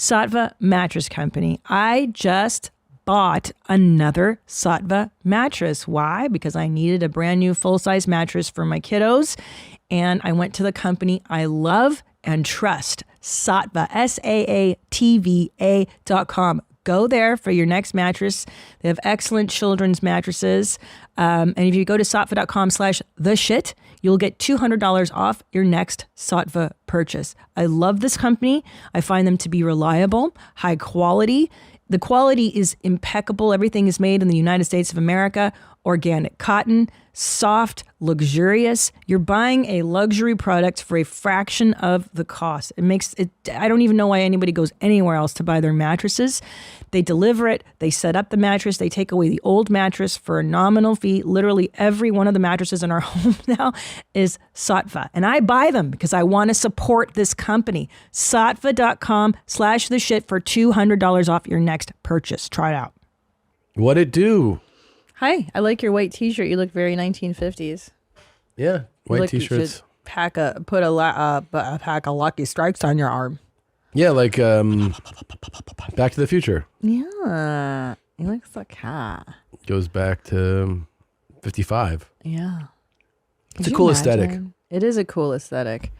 Sattva Mattress Company. I just bought another Sattva mattress. Why? Because I needed a brand new full-size mattress for my kiddos. And I went to the company I love and trust, Sattva, SAATVA.com. Go there for your next mattress. They have excellent children's mattresses. And if you go to sattva.com/theshit, you'll get $200 off your next Sattva purchase. I love this company. I find them to be reliable, high quality. The quality is impeccable. Everything is made in the United States of America. Organic cotton, soft, luxurious. You're buying a luxury product for a fraction of the cost. It makes it, I don't even know why anybody goes anywhere else to buy their mattresses. They deliver it. They set up the mattress. They take away the old mattress for a nominal fee. Literally every one of the mattresses in our home now is Sattva. And I buy them because I want to support this company. Sattva.com/theshit for $200 off your next purchase. Try it out. What'd it do? Hi, I like your white t-shirt. You look very 1950s. Yeah, white t-shirts. You should pack a pack of Lucky Strikes on your arm. Yeah, like Back to the Future. Yeah, he looks like Goes back to 55. Yeah. It's a cool aesthetic. It is a cool aesthetic.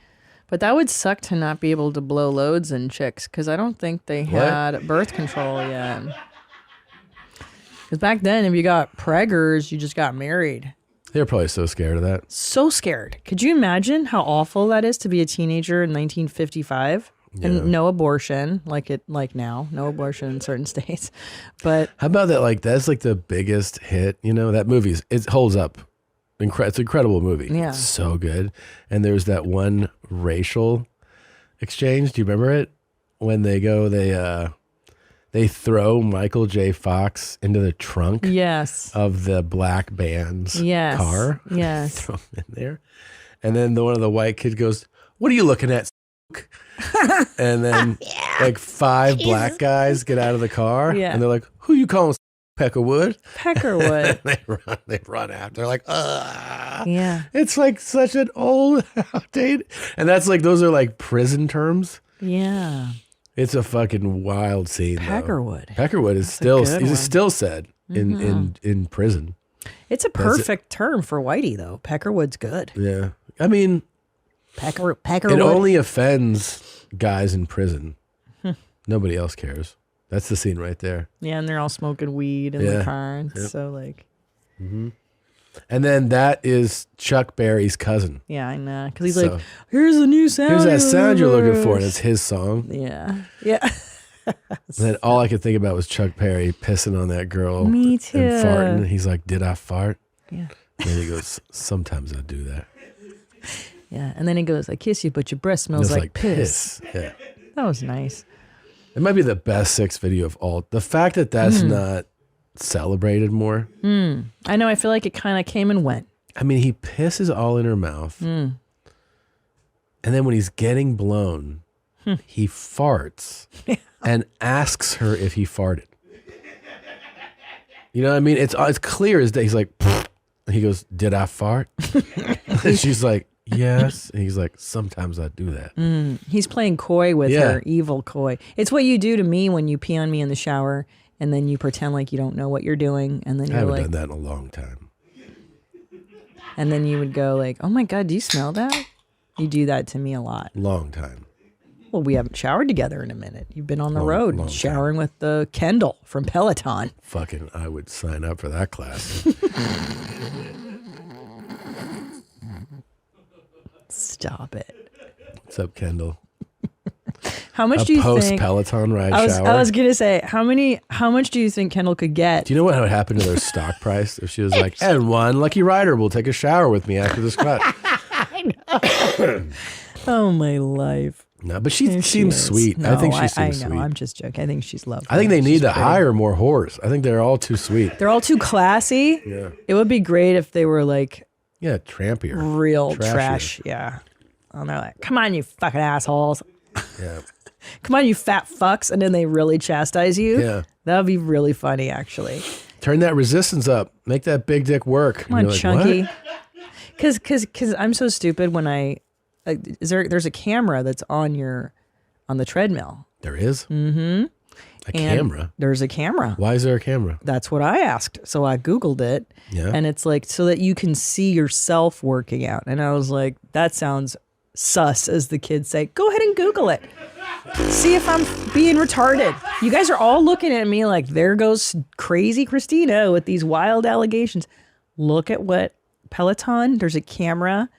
But that would suck to not be able to blow loads in chicks because I don't think they had birth control yet. Because back then, if you got preggers, you just got married. They're probably so scared of that. So scared. Could you imagine how awful that is to be a teenager in 1955? Yeah. And no abortion, like now. No abortion in certain states. But how about that? Like, that's like the biggest hit. You know, that movie, it holds up. It's an incredible movie. Yeah. It's so good. And there's that one racial exchange. Do you remember it? When they go, they throw Michael J. Fox into the trunk of the black band's car. Yes. Throw him in there. And then one of the white kids goes, "What are you looking at?" And then like five black guys get out of the car and they're like, "Who you calling Peckerwood?" Peckerwood. they run after. They're like, "Ugh." Yeah. It's like such an old outdated. And that's like, those are like prison terms. Yeah. It's a fucking wild scene. Peckerwood. Though. Peckerwood is still said in prison. It's a perfect term for whitey though. Peckerwood's good. Yeah, I mean, Peckerwood. It only offends guys in prison. Nobody else cares. That's the scene right there. Yeah, and they're all smoking weed in the car. So like. Mm-hmm. And then that is Chuck Berry's cousin. Yeah, I know. Because he's like, here's the new sound. Here's that sound you're looking for, and it's his song. Yeah. Yeah. And then all I could think about was Chuck Berry pissing on that girl. Me too. And farting. He's like, "Did I fart?" Yeah. And then he goes, "Sometimes I do that." Yeah. And then he goes, "I kiss you, but your breath smells like piss." Yeah. That was nice. It might be the best sex video of all. The fact that that's not celebrated more. I know. I feel like it kind of came and went. I mean, he pisses all in her mouth. And then when he's getting blown, he farts and asks her if he farted. You know what I mean? It's clear as day. He's like, "Pfft." And he goes, "Did I fart?" And she's like, "Yes." And he's like, "Sometimes I do that." He's playing coy with her, evil coy. It's what you do to me when you pee on me in the shower. And then you pretend like you don't know what you're doing. And then you're like, I haven't done that in a long time. And then you would go like, "Oh my God, do you smell that?" You do that to me a lot. Long time. Well, we haven't showered together in a minute. You've been on the road showering with the Kendall from Peloton. Fucking, I would sign up for that class. Stop it. What's up, Kendall? How much do you think? Post Peloton ride shower. I was gonna say, how much do you think Kendall could get? Do you know what would happen to their stock price if she was like, "And one lucky rider will take a shower with me after this cut"? I know. Oh my life. No, but she seems sweet. No, I think she seems sweet. I'm just joking. I think she's lovely. I think they need to hire more whores. I think they're all too sweet. They're all too classy. Yeah. It would be great if they were like trampier. Real Trashier. trash. Yeah. And they're like, "Come on, you fucking assholes." Yeah. "Come on, you fat fucks." And then they really chastise you. Yeah. That would be really funny, actually. Turn that resistance up. Make that big dick work. Come on, chunky. Because I'm so stupid when there's a camera that's on the treadmill. There is? Mm-hmm. A camera? There's a camera. Why is there a camera? That's what I asked. So I Googled it. Yeah. And it's like, so that you can see yourself working out. And I was like, that sounds sus, as the kids say. Go ahead and Google it. See if I'm being retarded. You guys are all looking at me like, there goes crazy Christina with these wild allegations. Look at what Peloton, there's a camera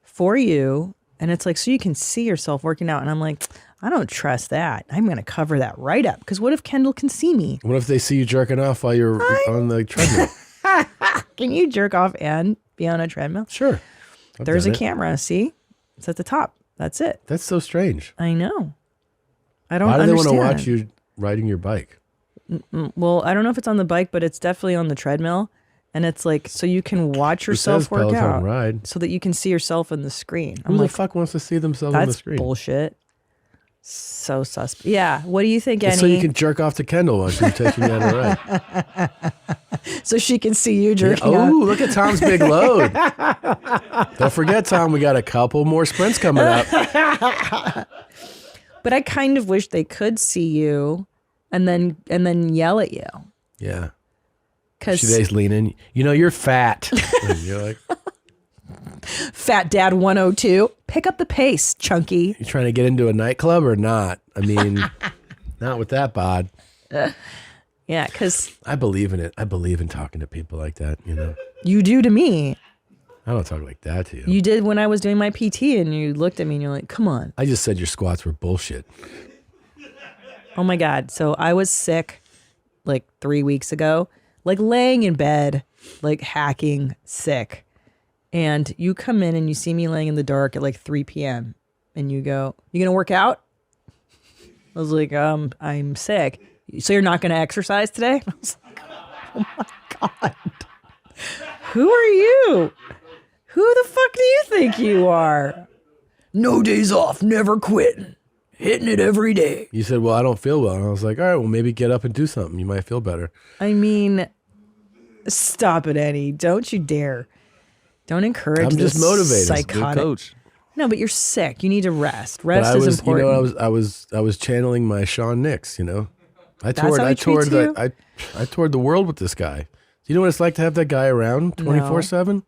for you. And it's like, so you can see yourself working out. And I'm like, I don't trust that. I'm going to cover that right up. Because what if Kendall can see me? What if they see you jerking off while you're on the treadmill? Can you jerk off and be on a treadmill? Sure. There's a camera. See? It's at the top. That's it. That's so strange. I know. I don't Why do they want understand. to watch you riding your bike? Well, I don't know if it's on the bike, but it's definitely on the treadmill. And it's like, so you can watch yourself work Peloton out. Ride. So that you can see yourself in the screen. Who the fuck wants to see themselves on the screen? That's bullshit. So suspect. Yeah. What do you think, Annie? So you can jerk off to Kendall while she's taking you on a ride. So she can see you jerking Yeah. off. Oh, look at Tom's big load. Don't forget, Tom, we got a couple more sprints coming up. But I kind of wish they could see you and then yell at you. Yeah. Because She's leaning. You know, you're fat. And you're like, Fat Dad 102. Pick up the pace, Chunky. you trying to get into a nightclub or not? I mean, not with that bod. Yeah, because I believe in it. I believe in talking to people like that, you know. you do to me. I don't talk like that to you. You did when I was doing my PT and you looked at me and you're like, come on. I just said your squats were bullshit. Oh my God. So I was sick like 3 weeks ago, like laying in bed, like hacking sick. And you come in and you see me laying in the dark at like 3 p.m. and you go, you gonna work out? I was like, I'm sick. So you're not gonna exercise today? I was like, oh my God. Who are you? Who the fuck do you think you are? No days off, never quitting. Hitting it every day. You said, well, I don't feel well. And I was like, all right, well, maybe get up and do something. You might feel better. I mean, stop it, Eddie. Don't you dare. Don't encourage I'm this just motivated. psychotic. Good coach. No, but you're sick. You need to rest. But Rest is important. You know, I was channeling my Sean Nix, you know. I That's how he treats you? I toured the world with this guy. Do you know what it's like to have that guy around 24/7?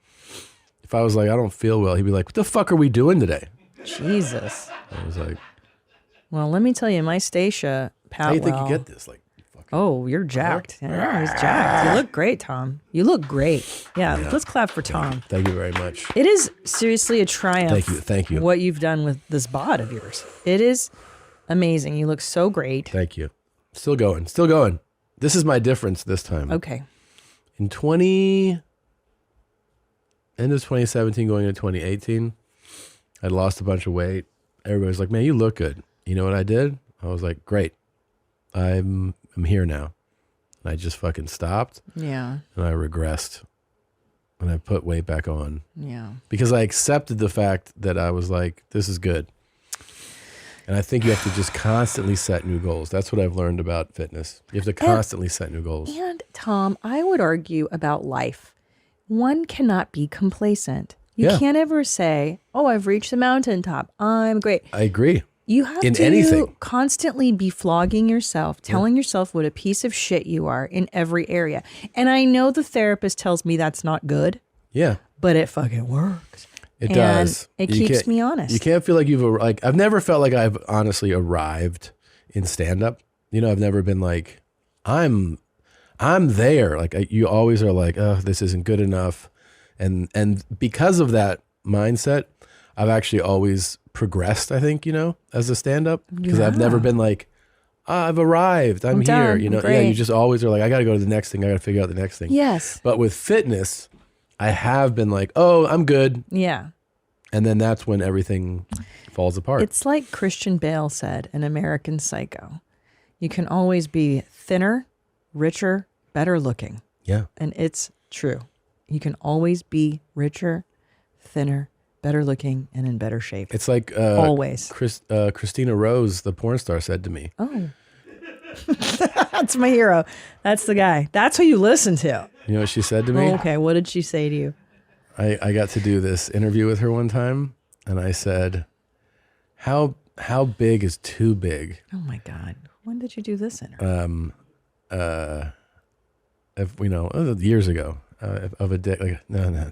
If I was like, I don't feel well, he'd be like, what the fuck are we doing today? Jesus. I was like, Well, let me tell you, my Stacia, how do you think you get this? Like, oh, you're jacked. Yeah, he's jacked. You look great, Tom. You look great. Yeah, let's clap for Tom. Thank you very much. It is seriously a triumph. Thank you. What you've done with this bod of yours. It is amazing. You look so great. Thank you. Still going. This is my difference this time. Okay. In end of 2017 going into 2018, I lost a bunch of weight. Everybody's like, man, you look good. You know what I did? I was like, great. I'm here now. And I just fucking stopped. Yeah. And I regressed. And I put weight back on. Yeah. Because I accepted the fact that I was like, this is good. And I think you have to just constantly set new goals. That's what I've learned about fitness. You have to constantly set new goals. And Tom, I would argue about life. One cannot be complacent. You can't ever say, oh, I've reached the mountaintop. I'm great. I agree. You have to constantly be flogging yourself, telling yourself what a piece of shit you are in every area. And I know the therapist tells me that's not good. Yeah. But it fucking works. It does. It keeps me honest. You can't feel like I've never felt like I've honestly arrived in stand-up. You know, I've never been like, I'm there. Like you always are like, oh, this isn't good enough. And because of that mindset, I've actually always progressed, I think, you know, as a stand-up. Because I've never been like, I've arrived. I'm here. Done. You know, you just always are like, I got to go to the next thing. I got to figure out the next thing. Yes. But with fitness, I have been like, oh, I'm good. Yeah. And then that's when everything falls apart. It's like Christian Bale said in American Psycho. You can always be thinner, richer, better looking. Yeah. And it's true. You can always be richer, thinner, better looking, and in better shape. It's like always. Christina Rose, the porn star, said to me. Oh. That's my hero. That's the guy. That's who you listen to. You know what she said to me? Oh, okay. What did she say to you? I got to do this interview with her one time, and I said, how How big is too big? Oh my God. When did you do this in? If we know years ago, of a dick, like no.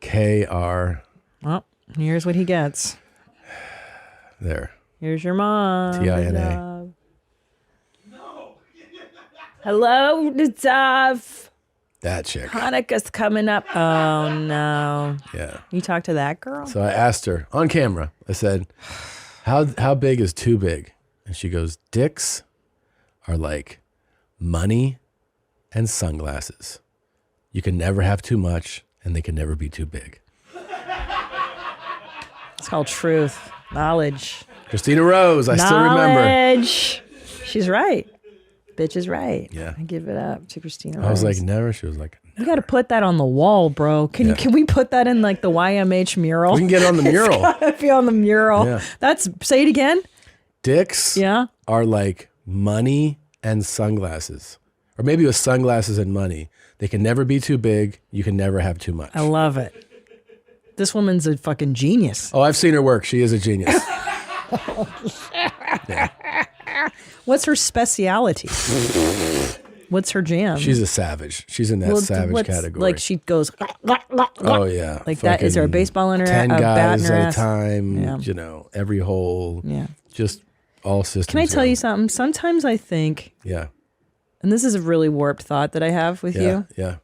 KR. Well, here's what he gets. There. Here's your mom. TINA. No. Hello, Dov. That chick. Hanukkah's coming up. Oh no. Yeah. You talked to that girl? So I asked her on camera. I said, "How big is too big?" And she goes, "Dicks are like money and sunglasses. You can never have too much, and they can never be too big." It's called truth, knowledge. Christina Rose, I still remember. Knowledge. She's right. Bitch is right. Yeah. I give it up to Christina Rose. I was like, never. She was like, you got to put that on the wall, bro. Can we put that in like the YMH mural? we can get it on the mural. It's gotta be on the mural. Yeah. Say it again. Dicks are like money and sunglasses. Or maybe it was sunglasses and money. They can never be too big. You can never have too much. I love it. This woman's a fucking genius. Oh, I've seen her work. She is a genius. Yeah. What's her speciality? What's her jam? She's a savage. She's in that savage category. Like she goes. Oh yeah. Like that. Is there a baseball in her? 10 a bat guys in her at a ass? time. Yeah. You know, every hole. Yeah. Just all systems. Can I tell go. you something? Sometimes I think, Yeah. and this is a really warped thought that I have with you, Yeah.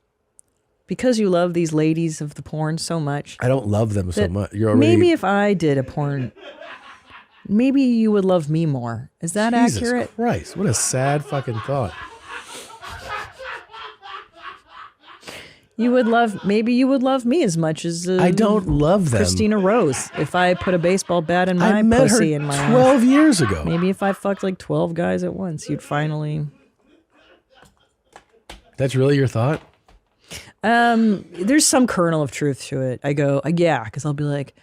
because you love these ladies of the porn so much. I don't love them so that much. You're already. Maybe if I did a porn, maybe you would love me more. Is that Jesus accurate? Christ, what a sad fucking thought. Maybe you would love me as much as I don't love them. Christina Rose. If I put a baseball bat in my I met pussy her in my 12 ass. years ago. Maybe if I fucked like 12 guys at once, you'd finally. That's really your thought? There's some kernel of truth to it. I go, yeah, because I'll be like,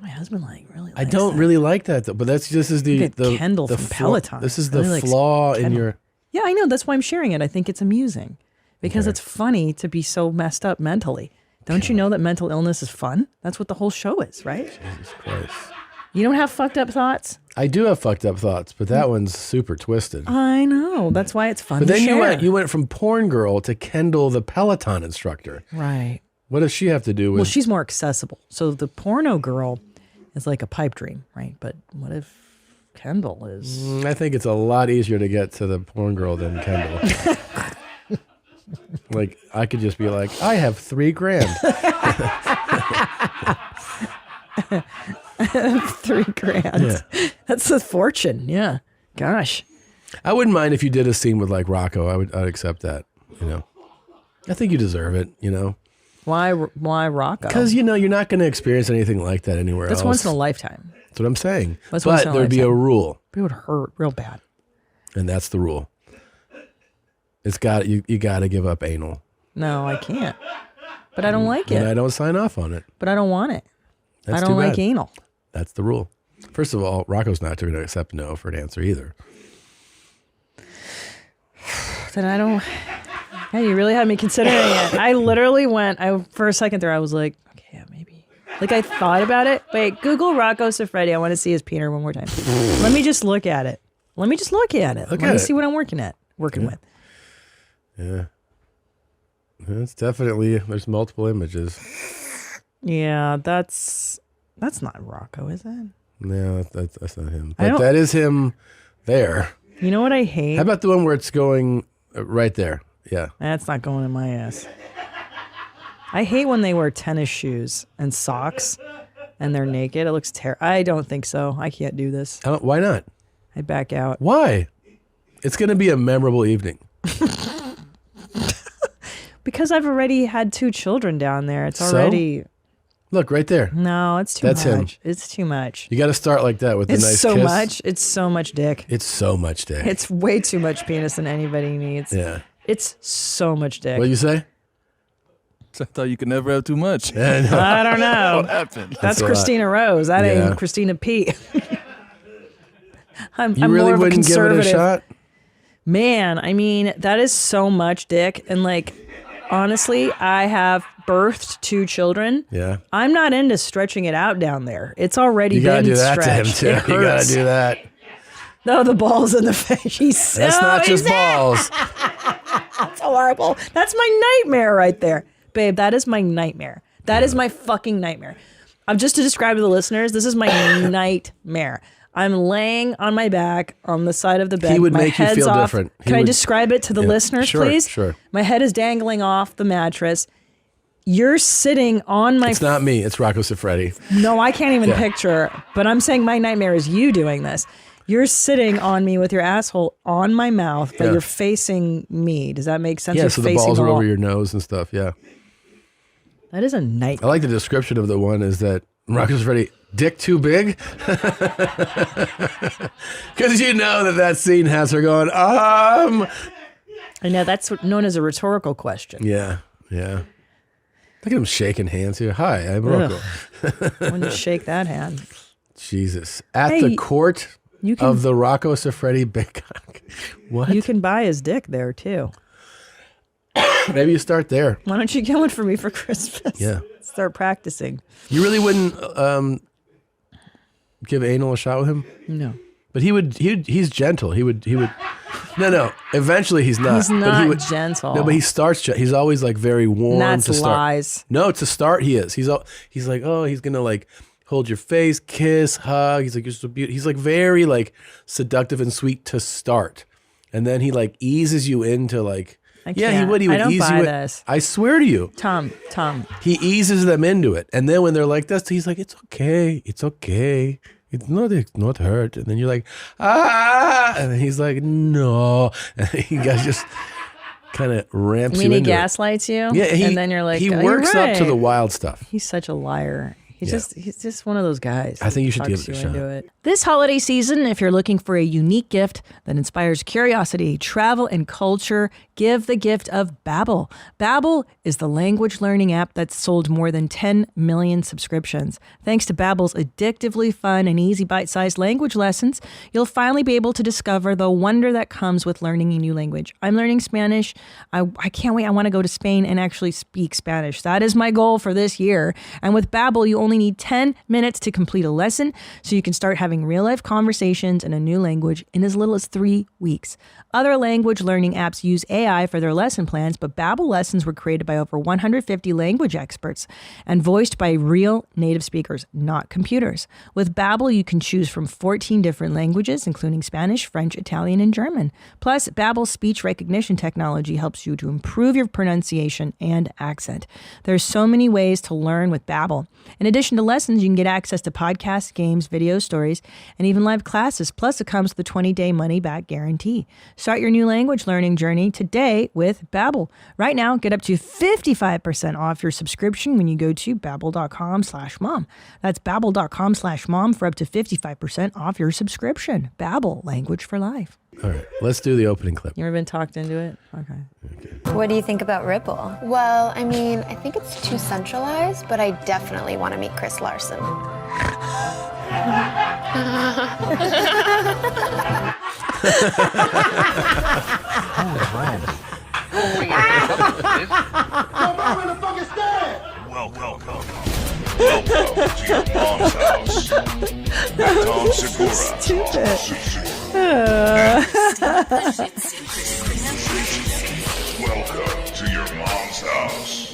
my husband really. I don't really like that though. But this is the Kendall the from flaw- Peloton. This is the Really likes flaw in Kendall. your. Yeah, I know. That's why I'm sharing it. I think it's amusing because it's funny to be so messed up mentally. Don't you know that mental illness is fun? That's what the whole show is, right? Jesus Christ. You don't have fucked up thoughts? I do have fucked up thoughts, but that one's super twisted. I know. That's why it's fun But to then share. you went from porn girl to Kendall, the Peloton instructor. Right. What does she have to do with? Well, she's more accessible. So the porno girl is like a pipe dream, right? But what if Kendall is... I think it's a lot easier to get to the porn girl than Kendall. Like, I could just be like, I have $3,000. $3,000. Yeah. That's a fortune. Yeah. Gosh. I wouldn't mind if you did a scene with like Rocco. I'd accept that. You know, I think you deserve it. You know, Why Rocco? because you're not going to experience anything like that anywhere That's else. once in a lifetime. That's what I'm saying. That's once in But a there'd be a lifetime. rule, It would hurt real bad. and that's the rule. It's got you got to give up anal. No, I can't. But I don't like And it. I don't sign off on it. But I don't want it. That's I don't too like bad. anal. That's the rule. First of all, Rocco's not going to accept no for an answer either. Then I don't. Yeah, you really had me considering it. I literally went. For a second there, I was like, okay, yeah, maybe. Like I thought about it. Wait, Google Rocco Siffredi. I want to see his peener one more time. Let me just look at it. Let me Look me at see it. what I'm working with. Yeah. It's definitely, there's multiple images. Yeah, that's not Rocco, is it? No, that's not him. I But don't- that is him there. You know what I hate? How about the one where it's going right there? Yeah. That's not going in my ass. I hate when they wear tennis shoes and socks and they're naked. It looks terrible. I don't think so. I can't do this. Why not? I back out. Why? It's going to be a memorable evening. Because I've already had 2 children down there. It's So? already... Look, right there. No, it's too That's much. him. It's too much. You got to start like that with the It's nice so kiss. much. It's so much dick. It's so much dick. It's way too much penis than anybody needs. Yeah. It's so much dick. What do you say? I thought you could never have too much. Yeah, no. I don't know. What happened? That's a lot. Christina Rose. That Yeah. ain't Christina P. I'm You more really of a wouldn't give it a conservative. shot? Man, I mean, that is so much dick. And like, honestly, I have birthed 2 children. Yeah. I'm not into stretching it out down there. It's already You gotta been do that stretched. to him too. You gotta do that. No, the balls in the face. That's not just balls. That's horrible. That's my nightmare right there. Babe, that is my nightmare. That is my fucking nightmare. Just to describe to the listeners, this is my nightmare. I'm laying on my back on the side of the bed. He would my make you head's feel off. different. Can I describe it to the listeners, please? Sure. My head is dangling off the mattress. You're sitting on my... It's not me. It's Rocco Siffredi. No, I can't even picture. But I'm saying my nightmare is you doing this. You're sitting on me with your asshole on my mouth, but you're facing me. Does that make sense? Yeah, you're so the balls are over your nose and stuff. Yeah. That is a nightmare. I like the description of the one is that Rocco Siffredi, dick too big? Because you know that scene has her going, I know, that's known as a rhetorical question. Yeah. Look at him shaking hands here. Hi, I'm Rocco. When you shake that hand. Jesus. At the court of the Rocco Siffredi big cock. What? You can buy his dick there, too. Maybe you start there. Why don't you get one for me for Christmas? Yeah. Start practicing. You really wouldn't give anal a shot with him? No. But he's gentle. He would No, eventually he's not. He's not gentle. No, but he starts he's always like very warm That's to start. lies. No, to start he is. He's like, "Oh, he's going to like hold your face, kiss, hug." He's like, "You're so beautiful." He's like very like seductive and sweet to start. And then he like eases you into like he would I don't ease buy you this. I swear to you. Tom. He eases them into it. And then when they're like this, he's like, "It's okay. It's okay. It's not hurt." And then you're like, "Ah!" And then he's like, "No." And he just kind of ramps you into he gaslights you? Yeah, and then you're like, he works up to the wild stuff. He's such a liar. He's just one of those guys. I think you should give it a shot. This holiday season, if you're looking for a unique gift that inspires curiosity, travel, and culture, give the gift of Babbel. Babbel is the language learning app that's sold more than 10 million subscriptions. Thanks to Babbel's addictively fun and easy bite-sized language lessons, you'll finally be able to discover the wonder that comes with learning a new language. I'm learning Spanish. I can't wait. I want to go to Spain and actually speak Spanish. That is my goal for this year. And with Babbel, you only need 10 minutes to complete a lesson, so you can start having real-life conversations in a new language in as little as 3 weeks. Other language learning apps use AI for their lesson plans, but Babbel lessons were created by over 150 language experts and voiced by real native speakers, not computers. With Babbel, you can choose from 14 different languages, including Spanish, French, Italian, and German. Plus, Babbel's speech recognition technology helps you to improve your pronunciation and accent. There's so many ways to learn with Babbel. In addition to lessons, you can get access to podcasts, games, video stories, and even live classes. Plus, it comes with a 20-day money-back guarantee. Start your new language learning journey today with Babbel. Right now, get up to 55% off your subscription when you go to babbel.com/mom. That's babbel.com/mom for up to 55% off your subscription. Babbel, language for life. All right, let's do the opening clip. You ever been talked into it? Okay. What do you think about Ripple? Well, I mean, I think it's too centralized, but I definitely want to meet Chris Larson. Welcome to your mom's house. Tom Segura. Welcome to your mom's house.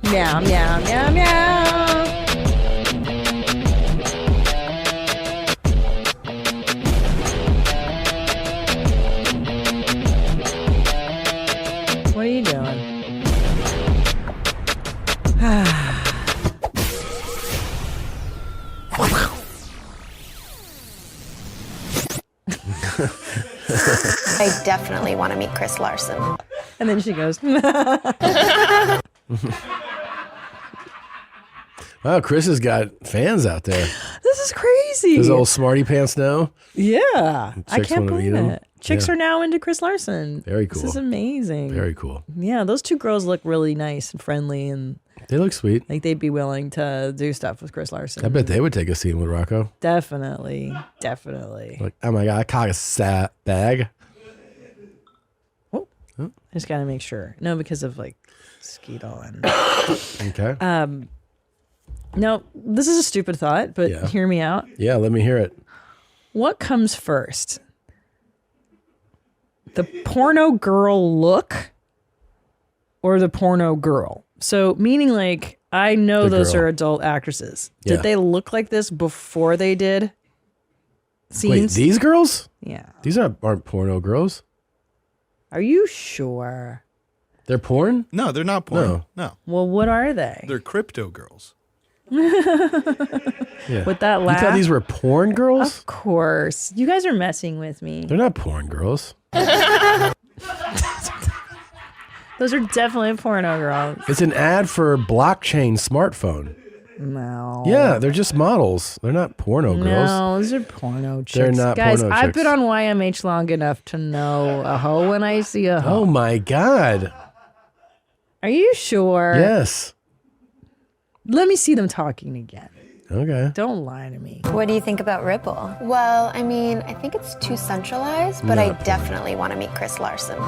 Meow, meow, meow, meow. What are you doing? I definitely want to meet Chris Larson. And then she goes, Wow, Chris has got fans out there. this is crazy. Does old smarty pants know? Yeah. I Chicks can't wanna meet believe him? it. Chicks Yeah. are now into Chris Larson. Very cool. This is amazing. Very cool. Yeah, those two girls look really nice and friendly, and They look sweet. Like they'd be willing to do stuff with Chris Larson. I bet they would take a scene with Rocco. Definitely. Like, oh my God, I caught a bag. Oh. I just got to make sure. No, because of like Skeetal and... Okay. No, this is a stupid thought, but hear me out. Yeah, let me hear it. What comes first? The porno girl look or the porno girl? So meaning like, I know those are adult actresses. Yeah. Did they look like this before they did scenes? Wait, these girls? Yeah. These aren't porno girls. Are you sure? They're porn? No, they're not porn. No. Well, what are they? They're crypto girls. Yeah. With that laugh? You thought these were porn girls? Of course. You guys are messing with me. They're not porn girls. Those are definitely porno girls. It's an ad for a blockchain smartphone. No. Yeah, they're just models. They're not porno girls. No, those are porno chicks. They're not Guys, porno I've chicks. been on YMH long enough to know a hoe when I see a hoe. Oh my God. Are you sure? Yes. Let me see them talking again. Okay. Don't lie to me. What do you think about Ripple? Well, I mean, I think it's too centralized, but I definitely want to meet Chris Larson.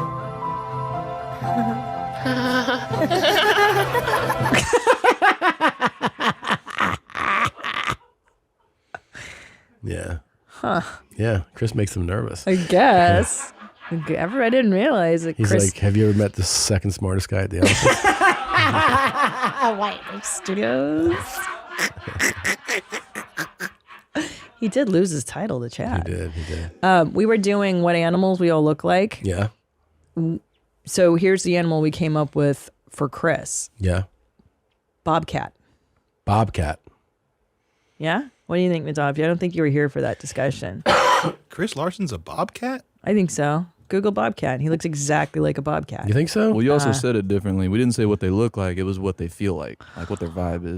Yeah. Huh. Yeah. Chris makes them nervous. I guess. I didn't realize that He's Chris... like, have you ever met the second smartest guy at the office? White Lake Studios. He did lose his title to Chad. He did. We were doing what animals we all look like. Yeah. So here's the animal we came up with for Chris. Yeah. Bobcat. Bobcat. Yeah? What do you think, Nadav? I don't think you were here for that discussion. Chris Larson's a bobcat? I think so. Google Bobcat. He looks exactly like a bobcat. You think so? Well, you also said it differently. We didn't say what they look like. It was what they feel like what their vibe is.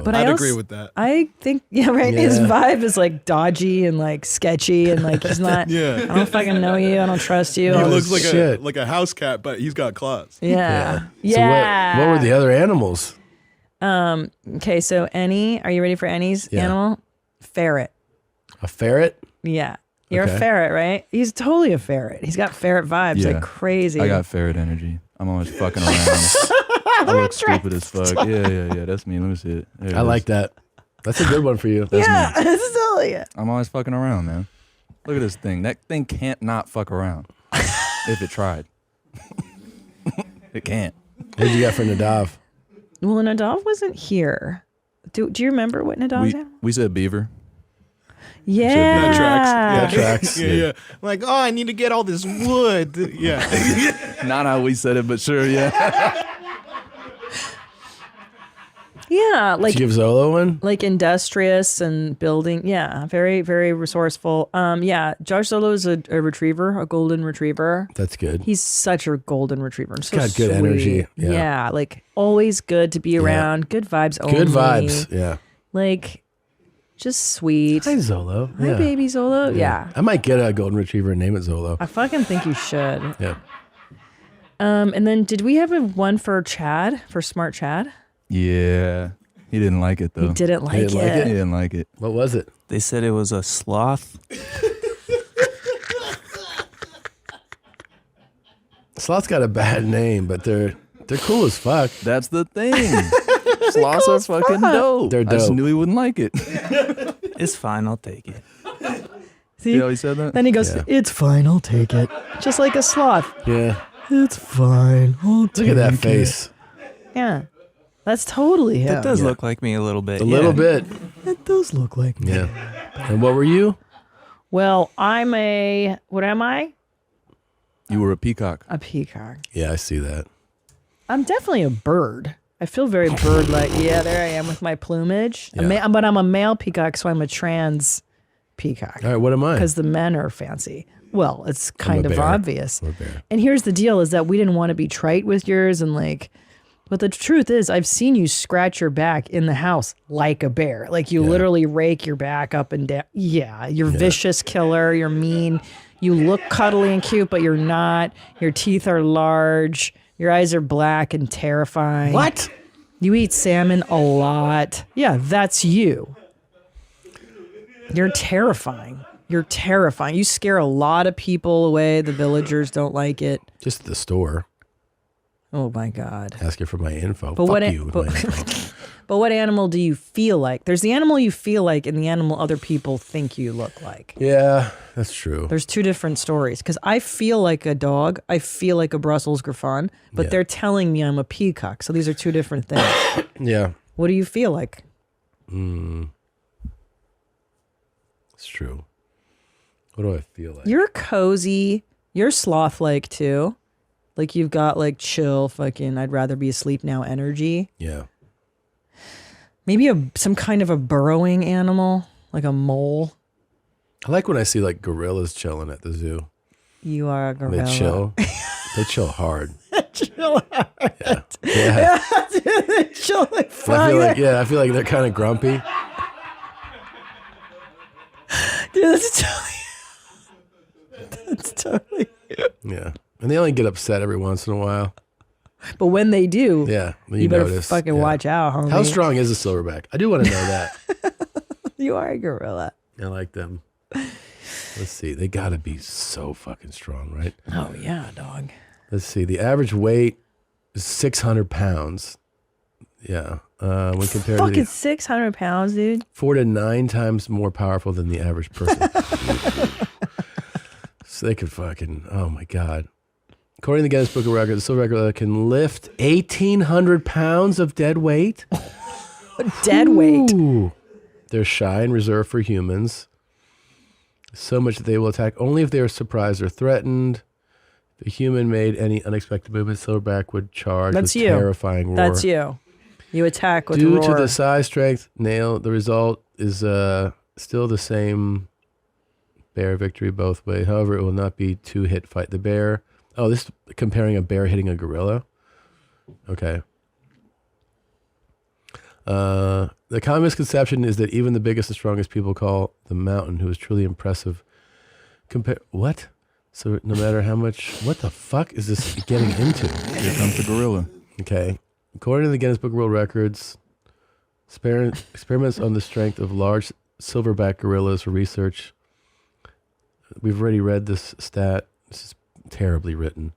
But I'd agree with that. I think, right? Yeah. His vibe is like dodgy and like sketchy and like he's not, Yeah. I don't fucking know you. I don't trust you. He All looks this- like a house cat, but he's got claws. Yeah. So what were the other animals? Okay, so Annie, are you ready for Annie's animal? Ferret. A ferret? Yeah. You're Okay. a ferret, right? He's totally a ferret. He's got ferret vibes like crazy. I got ferret energy. I'm always fucking around. I look stupid as fuck. Yeah. That's me. Let me see it. There it I is. like that. That's a good one for you. yeah, that's totally it. I'm always fucking around, man. Look at this thing. That thing can't not fuck around. If it tried. It can't. What did you got for Nadav? Well, Nadav wasn't here. Do you remember what Nadav's animal? We said beaver. Yeah. That tracks. That tracks. Yeah. Like, oh, I need to get all this wood. Yeah. Not how we said it, but sure, yeah. Yeah, like Did you give Zolo one? like industrious and building. Yeah, very, very resourceful. Yeah, Josh Solo is a retriever, a golden retriever. That's good. He's such a golden retriever. And so got good sweet. energy. Yeah. Like always good to be around. Good vibes only. Good vibes. Yeah. Like just sweet. Hi, Zolo. Hi, baby Zolo. Yeah. I might get a golden retriever and name it Zolo. I fucking think you should. Yeah. And then did we have one for Chad, for Smart Chad? Yeah. He didn't like it, though. He didn't like didn't it. like He didn't like it. What was it? They said it was a sloth. Sloth's got a bad name, but they're cool as fuck. That's the thing. Sloths are fucking dope. They're I just dope. knew he wouldn't like it. It's fine, I'll take it. See? You know he said that? Then he goes, Yeah. "It's fine, I'll take it." Just like a sloth. Yeah. It's fine, I'll take it. Look at that face. Yeah. That's totally him. That does look like me a little bit. A little bit. That does look like me. Yeah. And what were you? Well, what am I? You were a peacock. A peacock. Yeah, I see that. I'm definitely a bird. I feel very bird-like. Yeah, there I am with my plumage. Yeah. But I'm a male peacock, so I'm a trans peacock. All right, what am I? Because the men are fancy. Well, it's kind of bear. obvious. I'm a bear. And here's the deal is that we didn't want to be trite with yours and like, but the truth is I've seen you scratch your back in the house like a bear. Like you literally rake your back up and down. Yeah. You're vicious killer. You're mean. You look cuddly and cute, but you're not. Your teeth are large. Your eyes are black and terrifying. What? You eat salmon a lot. Yeah, that's you. You're terrifying. You're terrifying. You scare a lot of people away. The villagers don't like it. Just at the store. Oh my God. Ask you for my info. But Fuck you with my info. But what animal do you feel like? There's the animal you feel like and the animal other people think you look like. Yeah, that's true. There's two different stories. Because I feel like a dog. I feel like a Brussels Griffon. But they're telling me I'm a peacock. So these are two different things. Yeah. What do you feel like? It's true. What do I feel like? You're cozy. You're sloth-like too. Like you've got like chill fucking I'd rather be asleep now energy. Yeah. Maybe some kind of a burrowing animal, like a mole. I like when I see like gorillas chilling at the zoo. You are a gorilla. They chill. They chill hard. Chill hard. Yeah. Yeah. They chill like I feel like, I feel like they're kind of grumpy. Dude, that's totally Yeah. And they only get upset every once in a while. But when they do, Yeah. you better notice. fucking watch out, homie. How strong is a silverback? I do want to know that. You are a gorilla. I like them. Let's see. They got to be so fucking strong, right? Oh, yeah, dog. Let's see. The average weight is 600 pounds. Yeah. When compared Fucking to 600 pounds, dude. 4 to 9 times more powerful than the average person. So they could fucking, oh my God. According to the Guinness Book of Records, the silver gorilla can lift 1,800 pounds of dead weight. Dead weight. Ooh. They're shy and reserved for humans. So much that they will attack only if they are surprised or threatened. If a human made any unexpected movement, silverback would charge with terrifying roar. That's you. You attack with Due roar. to the size, strength, nail, the result is still the same bear victory both ways. However, it will not be two-hit fight. The bear... Oh, this is comparing a bear hitting a gorilla? Okay. The common misconception is that even the biggest and strongest people call the mountain, who is truly impressive. What? So no matter how much... What the fuck is this getting into? Here comes the gorilla. Okay. According to the Guinness Book of World Records, experiments on the strength of large silverback gorillas for research. We've already read this stat. This is terribly written.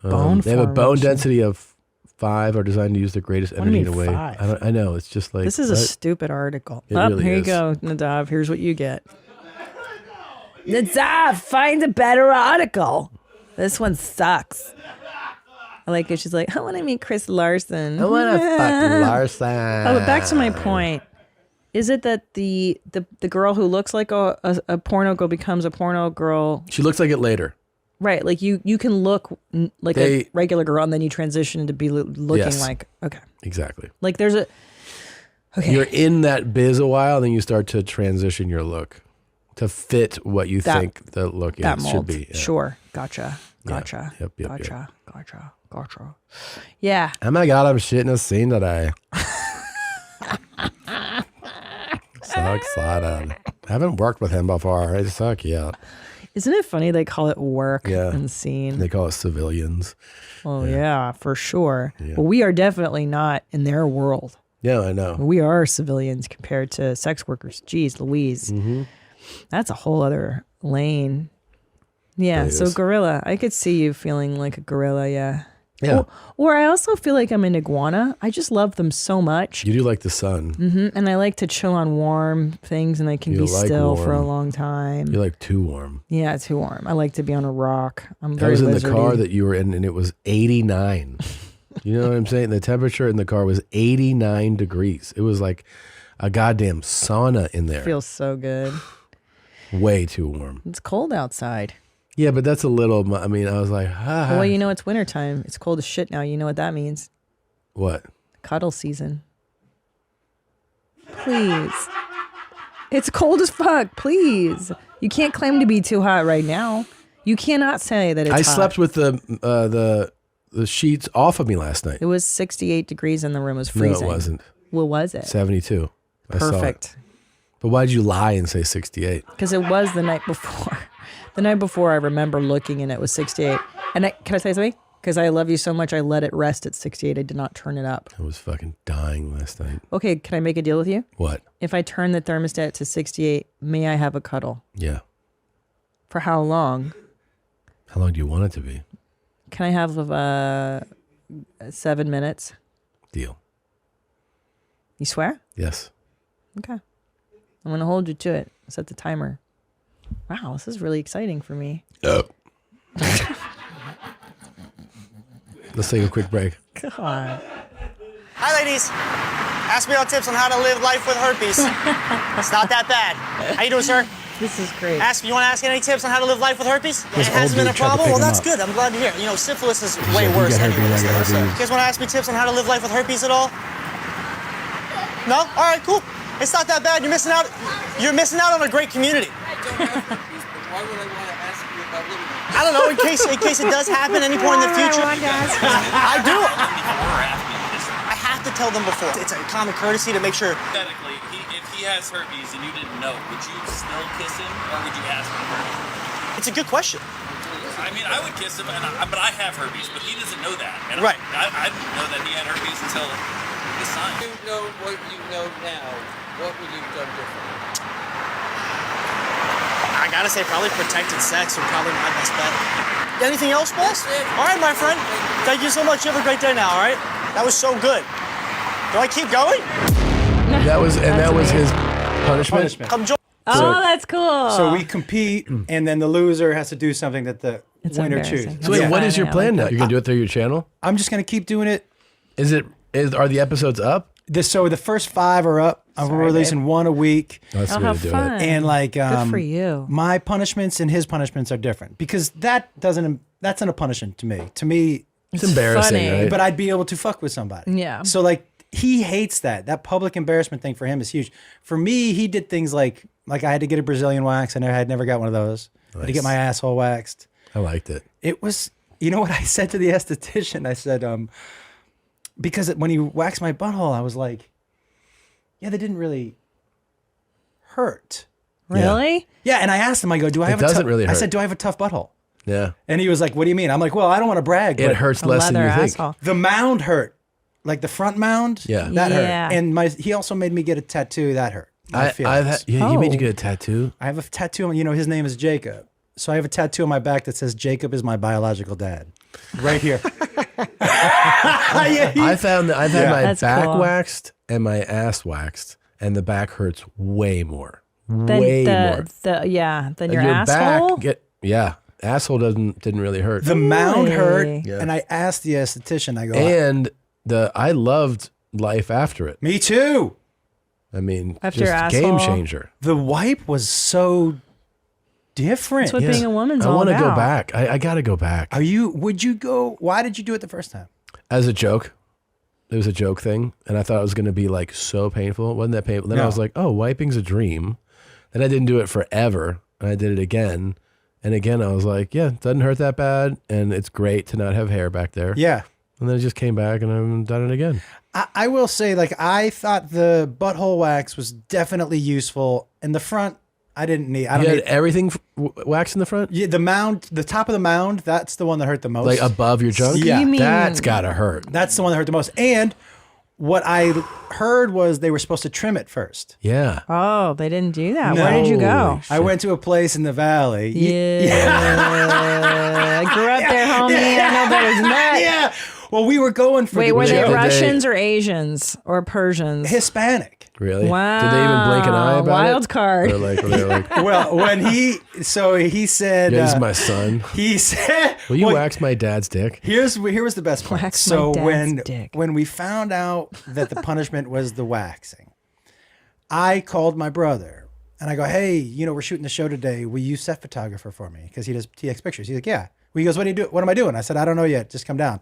They have a bone density of 5, are designed to use the greatest energy in a way. 5? I know. It's just like... This is a stupid article. It really here is. you go, Nadav. Here's what you get. Nadav, find a better article. This one sucks. I like it. She's like, I want to meet Chris Larson. I want to fucking Larson. Oh, but back to my point. Is it that the girl who looks like a porno girl becomes a porno girl? She looks like it later. Right. Like you can look like a regular girl and then you transition to be looking like, okay. Exactly. Like there's a, okay. You're in that biz a while, then you start to transition your look to fit what you think the look should be. Yeah. Sure. Gotcha. Yep. Gotcha. Yeah. Oh my God, I'm shitting a scene today. So excited. I haven't worked with him before. It's so cute. Isn't it funny they call it work and scene? They call it civilians. Oh, yeah, for sure. Yeah. Well, we are definitely not in their world. Yeah, I know. We are civilians compared to sex workers. Jeez Louise. Mm-hmm. That's a whole other lane. Yeah, Really so is. gorilla. I could see you feeling like a gorilla, yeah. Yeah. Or I also feel like I'm an iguana. I just love them so much. You do like the sun. And I like to chill on warm things and I can You be like still for a warm. long time. You like too warm. Yeah, too warm. I like to be on a rock. I'm I very was in the lizardy. car that you were in and it was 89. You know what I'm saying? The temperature in the car was 89 degrees. It was like a goddamn sauna in there. Feels so good. Way too warm. It's cold outside. Yeah, but that's a little, I mean, I was like, Well, you know it's wintertime. It's cold as shit now. You know what that means. What? Cuddle season. Please. It's cold as fuck. Please. You can't claim to be too hot right now. You cannot say that it's I hot. slept with the sheets off of me last night. It was 68 degrees and the room was freezing. No, it wasn't. What was it? 72. I saw it. Perfect. But why'd you lie and say 68? Because it was the night before. The night before, I remember looking and it was 68. And can I say something? Because I love you so much, I let it rest at 68. I did not turn it up. I was fucking dying last night. Okay, can I make a deal with you? What? If I turn the thermostat to 68, may I have a cuddle? Yeah. For how long? How long do you want it to be? Can I have 7 minutes? Deal. You swear? Yes. Okay. I'm going to hold you to it. Set the timer. Wow, this is really exciting for me. Let's take a quick break. God. Hi, ladies. Ask me all tips on how to live life with herpes. It's not that bad. How you doing, sir? This is great. You want to ask any tips on how to live life with herpes? This It hasn't old been a dude tried to problem? pick Well, him that's up. good. I'm glad to hear. You know, syphilis is way like, you worse got herpes, anyway. I got So, herpes. you guys want to ask me tips on how to live life with herpes at all? No? All right, cool. It's not that bad. You're missing out. You're missing out on a great community. Why would I want to ask you about living? I don't know, in case it does happen any point in the future. I do. I have to tell them before. It's a common courtesy to make sure. Hypothetically, if he has herpes and you didn't know, would you still kiss him or would you ask him first? It's a good question. I mean, I would kiss him, but I have herpes, but he doesn't know that. And Right. I didn't know that he had herpes until this time. You know what you know now. What would you have done differently? I gotta say, probably protected sex would probably my best bet. Anything else, boss? All right, my friend. Thank you so much. You have a great day now, all right? That was so good. Do I keep going? That was his punishment. Come join. Oh, that's cool. So we compete, and then the loser has to do something that the winner chooses. So wait, what is your plan now? You're gonna do it through your channel? I'm just gonna keep doing it. Are the episodes up? So the first 5 are up. I'm releasing one a week. That's the way to do it. And like, good for you. My punishments and his punishments are different because that's not a punishment to me. To me, it's embarrassing, funny. right? But I'd be able to fuck with somebody. Yeah. So like, he hates that. That public embarrassment thing for him is huge. For me, he did things like I had to get a Brazilian wax. I had never got one of those. I had to get my asshole waxed. I liked it. It was, you know what I said to the esthetician? I said, because when he waxed my butthole, I was like, yeah, they didn't really hurt. Really? Yeah, and I asked him, I go, do I have a tough, doesn't really I hurt. said, do I have a tough butthole? Yeah. And he was like, what do you mean? I'm like, well, I don't want to brag, It but hurts less than you think. asshole. the mound hurt. Like the front mound, Yeah. that Yeah. hurt. And he also made me get a tattoo, that hurt. My feelings. He made you get a tattoo? I have a tattoo, his name is Jacob. So I have a tattoo on my back that says, Jacob is my biological dad. Right here. I've had my That's back cool. waxed and my ass waxed, and the back hurts way more. Than Way more. than your asshole? Asshole didn't really hurt. The mound hurt, Yeah. and I asked the esthetician, I go, And I loved life after it. me too. I mean, After just your game asshole. changer. The wipe was so different. That's what being a woman's I all want to about. go back. I got to go back. Would you go, why did you do it the first time? As a joke. It was a joke thing, and I thought it was going to be like so painful. It wasn't that painful. Then I No. was like, oh, wiping's a dream. Then I didn't do it forever, and I did it again. And again, I was like, yeah, it doesn't hurt that bad, and it's great to not have hair back there. Yeah. And then it just came back, and I've done it again. I will say, like, I thought the butthole wax was definitely useful. In the front, I don't You had need everything wax in the front? Yeah, the mound, the top of the mound, that's the one that hurt the most. Like above your junk? Yeah. You mean- That's got to hurt. That's the one that hurt the most. And what I heard was they were supposed to trim it first. Yeah. Oh, they didn't do that. Where did you go? I went to a place in the valley. Yeah. I grew up there, homie. I know better than that. Yeah. Well, we were going for Wait, the were they joke. Russians or Asians or Persians? Hispanic. Really? Wow. Did they even blink an eye about Wild it? card. Or like, were they like, Well, when he said, yeah, this is my son. he said, Will you well, wax my dad's dick? here was the best part. Wax So my dad's dick. when we found out that the punishment was the waxing, I called my brother and I go, hey, we're shooting the show today. Will you set photographer for me? Because he does TX pictures. He's like, yeah. Well, he goes, what am I doing? I said, I don't know yet. Just come down.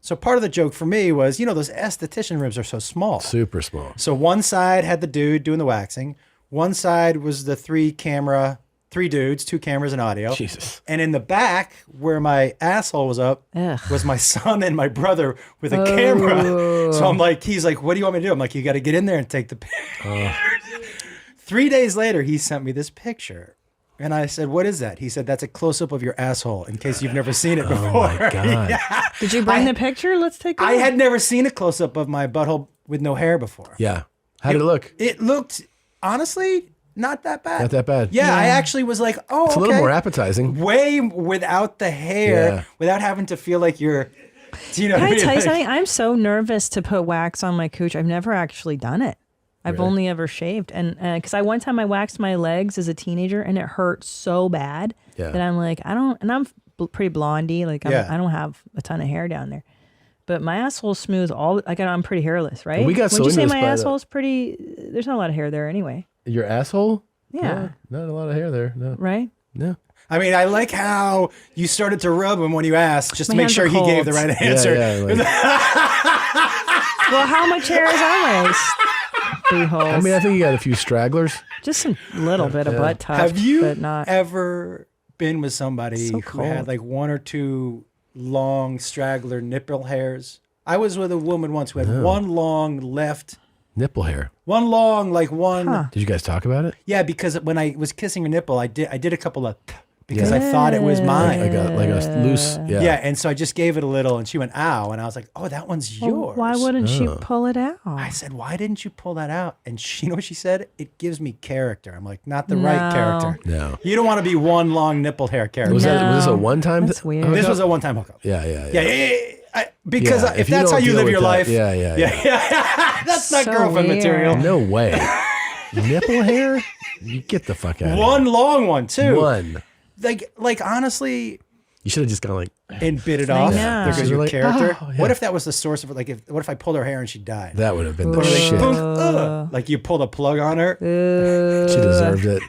So part of the joke for me was, those esthetician rooms are so small. Super small. So one side had the dude doing the waxing. One side was the three dudes, 2 cameras and audio. Jesus. And in the back, where my asshole was up, Ugh. was my son and my brother with a camera. So I'm like, he's like, what do you want me to do? I'm like, you got to get in there and take the picture. 3 days later, he sent me this picture. And I said, what is that? He said, that's a close-up of your asshole, in case you've never seen it before. Oh, my God. Yeah. Did you bring the picture? Let's take a I look. had never seen a close-up of my butthole with no hair before. Yeah. How did it look? It looked, honestly, not that bad. Not that bad. Yeah, I actually was like, oh, It's a little more appetizing. Way without the hair, Yeah. without having to feel like you're, you know Can what I mean? tell you Like- something? I'm so nervous to put wax on my cooch. I've never actually done it. I've Really? only ever shaved, and because I one time I waxed my legs as a teenager, and it hurt so bad Yeah. that I'm like, I don't, and I'm pretty blondie, like I don't have a ton of hair down there, but my asshole's smooth. I'm pretty hairless, right? We got Would so you say into my this by the- asshole's pretty? There's not a lot of hair there anyway. Your asshole? Yeah. No, not a lot of hair there. No. Right? No. I mean, I like how you started to rub him when you asked, just My to make hands sure are he gave the cold. right answer. Yeah, like- Well, how much hair is on my beeholes? I mean, I think you got a few stragglers. Just a little bit of Yeah. butt tuft. Have you but not. ever been with somebody So who cold. had like one or two long straggler nipple hairs? I was with a woman once who had one long left, Nipple hair. one long, like one. Huh. Did you guys talk about it? Yeah, because when I was kissing her nipple, I did a couple of because I thought it was mine. Like a loose. Yeah. Yeah, and so I just gave it a little, and she went, ow. And I was like, oh, that one's Well, yours. why wouldn't she Oh. pull it out? I said, why didn't you pull that out? And she, you know what she said? It gives me character. I'm like, not the right character. No. You don't want to be one long nipple hair character. Was this a No. one-time? That's weird. This was a one-time hookup. Yeah, yeah, Yeah. Because Yeah, if you that's how don't you deal live with your that- life. Yeah. That's not So girlfriend weird. material. No way. Nipple hair? You get the fuck out of One here. long one, too. One. Like honestly, You should have just gone like. and bit it off know. because She's your like, character. oh, yeah. What if that was the source of it? Like, what if I pulled her hair and she died? That would have been the Or like, shit. boom, like you pulled a plug on her. She deserved it.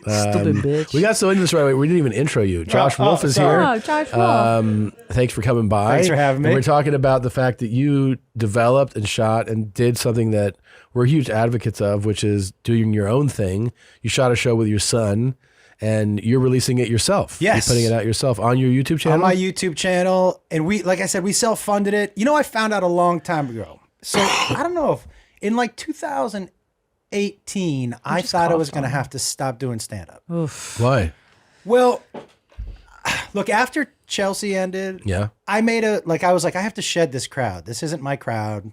Stupid bitch. We got so into this right away. We didn't even intro you. Josh Wolf is sorry. here. Oh, Josh Wolf. Thanks for coming by. Thanks for having me. And we're talking about the fact that you developed and shot and did something that we're huge advocates of, which is doing your own thing. You shot a show with your son, and you're releasing it yourself. Yes. You're putting it out yourself on your YouTube channel. On my YouTube channel, and like I said, we self-funded it. You know, I found out a long time ago. So I don't know if in like 2018, I thought I was going to have to stop doing stand-up. Why? Well, look, after Chelsea ended, Yeah. I was like, I have to shed this crowd. This isn't my crowd.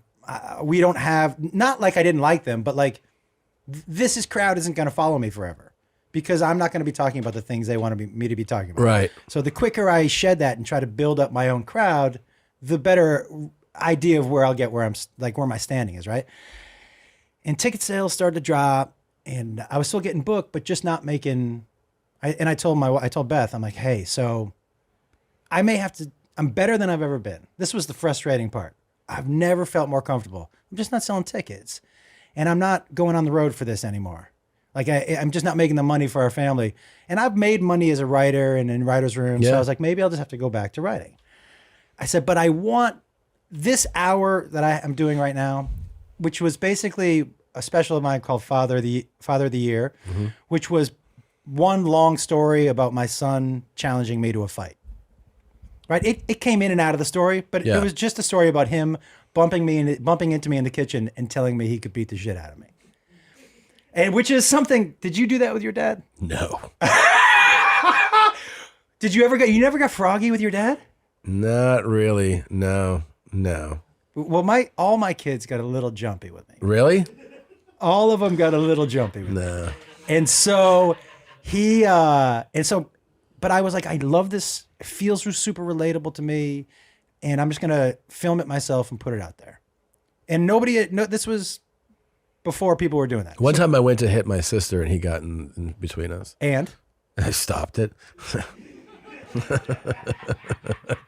We don't have, not like I didn't like them, but like this crowd isn't going to follow me forever because I'm not going to be talking about the things they want me to be talking about. Right. So the quicker I shed that and try to build up my own crowd, the better idea of where I'll get where my standing is, right? And ticket sales started to drop, and I was still getting booked, but just not making. I told Beth, I'm like, hey, so I may have to. I'm better than I've ever been. This was the frustrating part. I've never felt more comfortable. I'm just not selling tickets, and I'm not going on the road for this anymore. Like I'm just not making the money for our family, and I've made money as a writer and in writers' rooms. So Yeah. I was like, maybe I'll just have to go back to writing. I said, but I want this hour that I'm doing right now, which was basically a special of mine called Father of the Year, which was one long story about my son challenging me to a fight. Right? It came in and out of the story, but Yeah. it was just a story about him bumping into me in the kitchen and telling me he could beat the shit out of me. And which is something. Did you do that with your dad? No. Did you never got froggy with your dad? Not really. No. Well, all my kids got a little jumpy with me. Really? All of them got a little jumpy with me. No. And so but I was like, I love this. It feels super relatable to me. And I'm just going to film it myself and put it out there. And this was before people were doing that. One time I went to hit my sister and he got in between us. And I stopped it.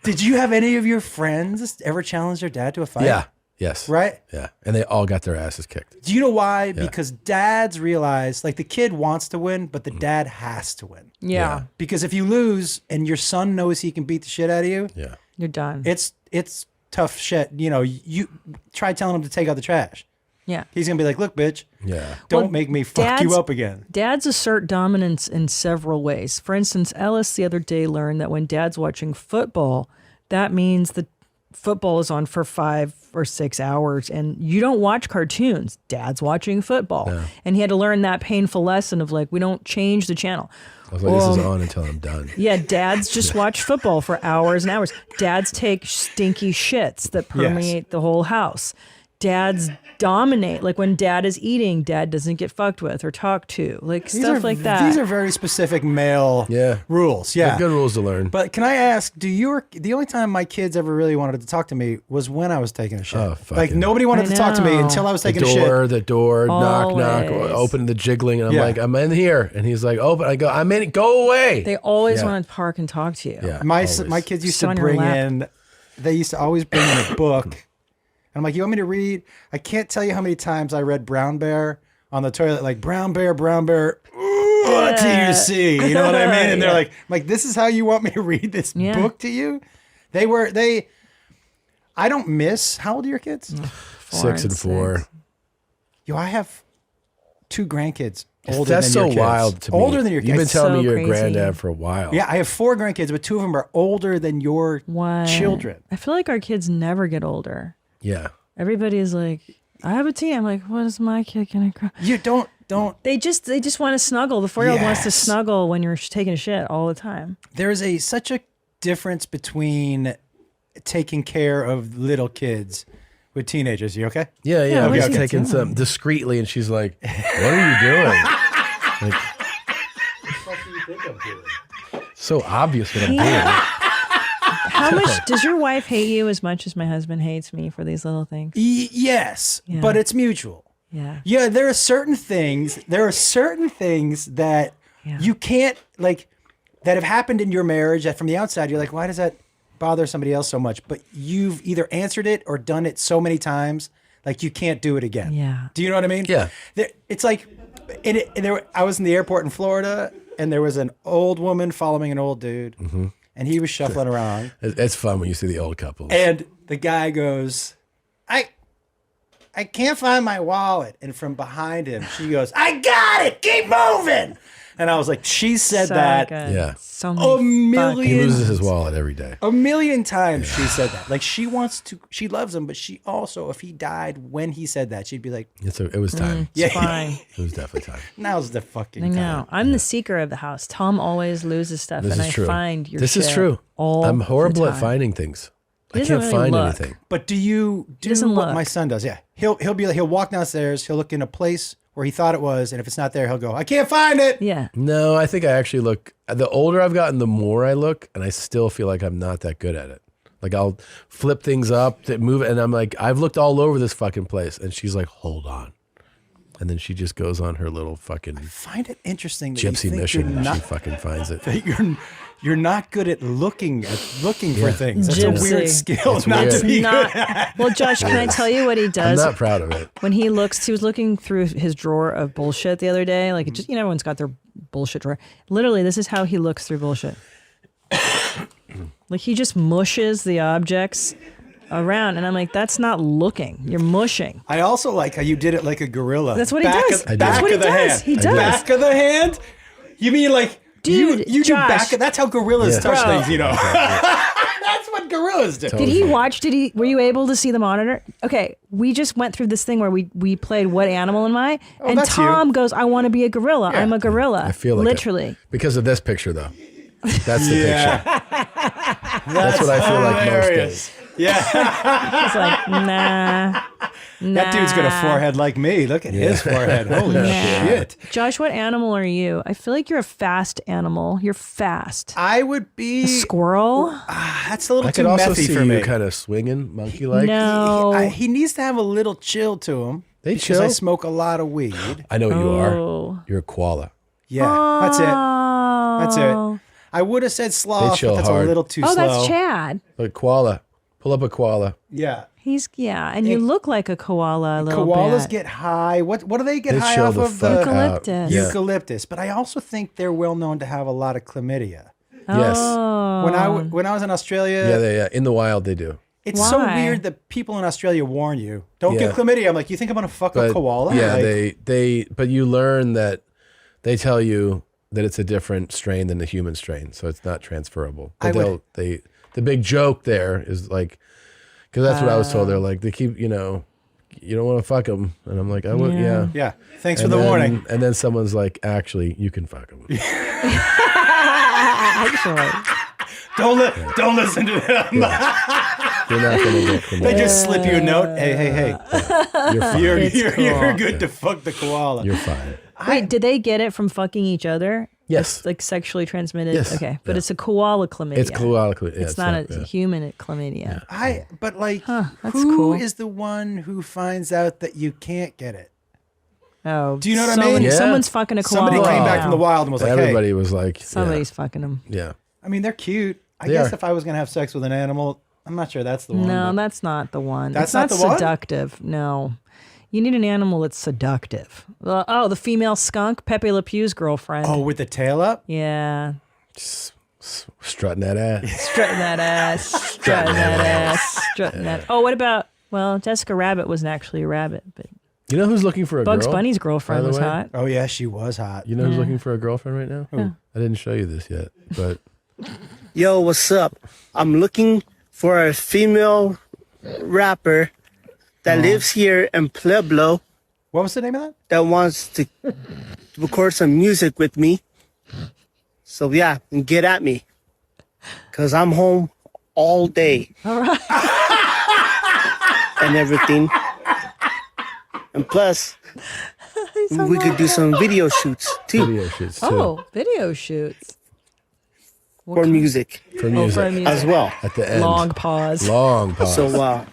did you have any of your friends ever challenge their dad to a fight? Yeah. Yes. Right? Yeah. And they all got their asses kicked. Do you know why? Because dads realize, like, the kid wants to win, but the dad has to win. Yeah. Because if you lose and your son knows he can beat the shit out of you, Yeah. You're done. it's tough shit. You know, you try telling him to take out the trash. Yeah. He's going to be like, look, bitch, Yeah. don't make me fuck you dads- up again. Dads assert dominance in several ways. For instance, Ellis the other day learned that when dad's watching football, that means the football is on for 5 or 6 hours and you don't watch cartoons. Dad's watching football. And he had to learn that painful lesson of like, we don't change the channel. was like, this is on until I'm done. Yeah, dads just watch football for hours and hours. Dads take stinky shits that permeate the whole house. Dads dominate. Like when dad is eating, dad doesn't get fucked with or talked to. Like stuff like that. These are very specific male rules. Yeah. They're good rules to learn. But can I ask, the only time my kids ever really wanted to talk to me was when I was taking a shit. Oh, like nobody wanted to talk to me until I was taking a shit. The door, knock, open the jiggling. And I'm like, I'm in here. And he's like, open. I go, I'm in, go away. They always want to park and talk to you. Yeah, my kids used to bring in, they used to always bring in a book. I'm like, you want me to read? I can't tell you how many times I read Brown Bear on the toilet, like Brown Bear, what do you see? You know what I mean? And they're like, I'm like, this is how you want me to read this book to you? I don't miss, how old are your kids? 6 and 4. Yo, I have 2 grandkids older That's than your so kids. wild to me. Older than your kids. You've been telling me you're crazy. a granddad for a while. Yeah, I have 4 grandkids, but 2 of them are older than your children. I feel like our kids never get older. Yeah. Everybody's like, I have a teen. I'm like, what is my kid gonna cry? You don't. They just want to snuggle. The 4-year-old wants to snuggle when you're taking a shit all the time. There is such a difference between taking care of little kids with teenagers. You okay? Yeah. I'm taking some discreetly, and she's like, what are you doing? Like, what do you think I'm doing? So obvious what I'm doing. How much does your wife hate you as much as my husband hates me for these little things? Yes, but it's mutual. Yeah. There are certain things that you can't that have happened in your marriage that from the outside you're like, why does that bother somebody else so much? But you've either answered it or done it so many times, like you can't do it again. Yeah. Do you know what I mean? Yeah. It's like, I was in the airport in Florida, and there was an old woman following an old dude. Mm-hmm. And he was shuffling around. It's fun when you see the old couples. And the guy goes, I can't find my wallet. And from behind him, she goes, I got it. Keep moving. And I was like, she said that so a million. He loses his wallet every day. A million times she said that. Like she loves him, but she also, if he died when he said that, she'd be like, it was time. It's fine. It was definitely time. Now's the fucking I time. know. I'm the seeker of the house. Tom always loses stuff, and I find your This shit is true. all I'm horrible the at time. finding things. He I doesn't can't really find look. anything. But do you do what my son does? Yeah. He'll walk downstairs, he'll look in a place where he thought it was, and if it's not there, he'll go, I can't find it. Yeah. No, I think I actually look. The older I've gotten, the more I look, and I still feel like I'm not that good at it. Like I'll flip things up, move it, and I'm like, I've looked all over this fucking place, and she's like, hold on. And then she just goes on her little fucking find it interesting that gypsy you think mission, you're and not, she fucking finds it. that you're not good at looking for things. That's Gypsy. a weird skill It's not weird. to be good at. Well, Josh, can I tell you what he I'm does? not proud of it. When he was looking through his drawer of bullshit the other day. Like, it just, everyone's got their bullshit drawer. Literally, this is how he looks through bullshit. Like, he just mushes the objects around, and I'm like, that's not looking. You're mushing. I also like how you did it like a gorilla. That's what he does. That's what he does. He does. Back of the hand? You mean like, Dude, you do Josh. back of, that's how gorillas touch Bro. things, That's what gorillas do. Did he watch? Were you able to see the monitor? Okay, we just went through this thing where we played What Animal Am I? Oh, And that's Tom goes, I want to be a gorilla. I'm a gorilla. I feel like literally. it. Because of this picture, though. That's the Yeah. picture. That's what I feel like most days. Yeah. He's like, nah. That dude's got a forehead like me. Look at his forehead. Holy shit. Josh, what animal are you? I feel like you're a fast animal. You're fast. I would be a squirrel. That's a little I too could also methy see for you me. kind of swinging, monkey-like. No. He needs to have a little chill to him. They because chill? I smoke a lot of weed. I know what you Oh. are. You're a koala. Yeah, that's it. That's it. I would have said sloth, chill but that's hard. a little too Oh, slow. that's Chad. Like koala. Pull up a koala. Yeah. And you look like a koala a little Koalas bit. get high. What do they get They high chill off the of? fuck out. Eucalyptus. Yeah. Eucalyptus. But I also think they're well known to have a lot of chlamydia. Yes. Oh. When I was in Australia, Yeah. In the wild, they do. it's so Why? weird that people in Australia warn you, don't Yeah. get chlamydia. I'm like, you think I'm gonna fuck a But koala? yeah, Like, but you learn that they tell you that it's a different strain than the human strain, so it's not transferable. But the big joke there is like, because that's what I was told. They're like, they keep, you don't want to fuck them, and I'm like, I would, yeah. Yeah. Thanks And for the then- warning. And then someone's like, actually, you can fuck them. Actually. Don't listen to them. You're not gonna get from They that. just slip you a note. Hey. You're fine. You're good to fuck the koala. You're fine. Wait, did they get it from fucking each other? Yes. It's like sexually transmitted? Yes. Okay. But it's a koala chlamydia. It's koala chlamydia. It's not a human chlamydia. But like, that's who cool. is the one who finds out that you can't get it? Oh. Do you know what I mean? Yeah. Someone's fucking a koala. Somebody came back from the wild and was like, Everybody hey. was like, Somebody's fucking them. Yeah. I mean, they're cute. I They guess are. if I was going to have sex with an animal, I'm not sure that's the one. No, but- that's not the one. That's It's not the one? seductive. No. You need an animal that's seductive. The female skunk, Pepe Le Pew's girlfriend. Oh, with the tail up? Yeah. Strutting that ass. Strutting that ass. Strutting that ass. Strutting that. Oh, what about, Jessica Rabbit wasn't actually a rabbit, but You know who's looking for a Bugs girl? Bunny's by girlfriend the was way? hot. Oh, yeah, she was hot. You know who's looking for a girlfriend right now? Who? I didn't show you this yet, but Yo, what's up? I'm looking for a female rapper that lives here in Pueblo. What was the name of that? That wants to record some music with me. So yeah, and get at me. Cause I'm home all day. All right. And everything. And plus, we could do some video shoots too. Video shoots too. Oh, video shoots. For music. For music. for music. As well. At the end. Long pause. Long pause. So